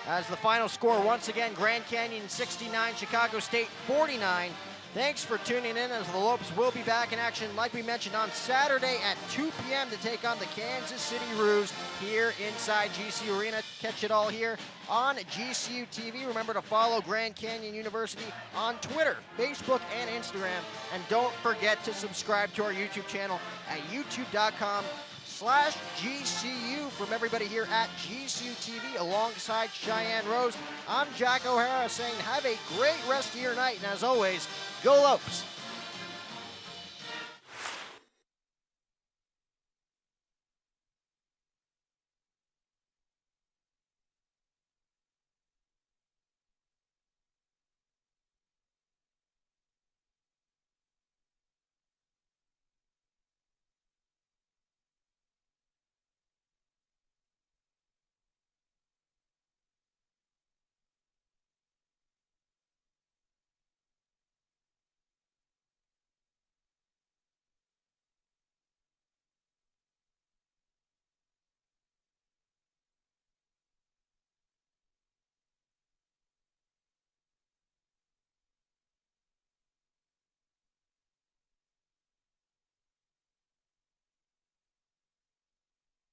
As the final score, once again, Grand Canyon 69, Chicago State 49. Thanks for tuning in, as the Lopes will be back in action, like we mentioned, on Saturday at 2 p.m. to take on the Kansas City Roos here inside GCU Arena. Catch it all here on GCU TV. Remember to follow Grand Canyon University on Twitter, Facebook, and Instagram. And don't forget to subscribe to our YouTube channel at youtube.com/GCU. From everybody here at GCU TV, alongside Cheyenne Rose, I'm Jack O'Hara saying have a great rest of your night, and as always, go Lopes!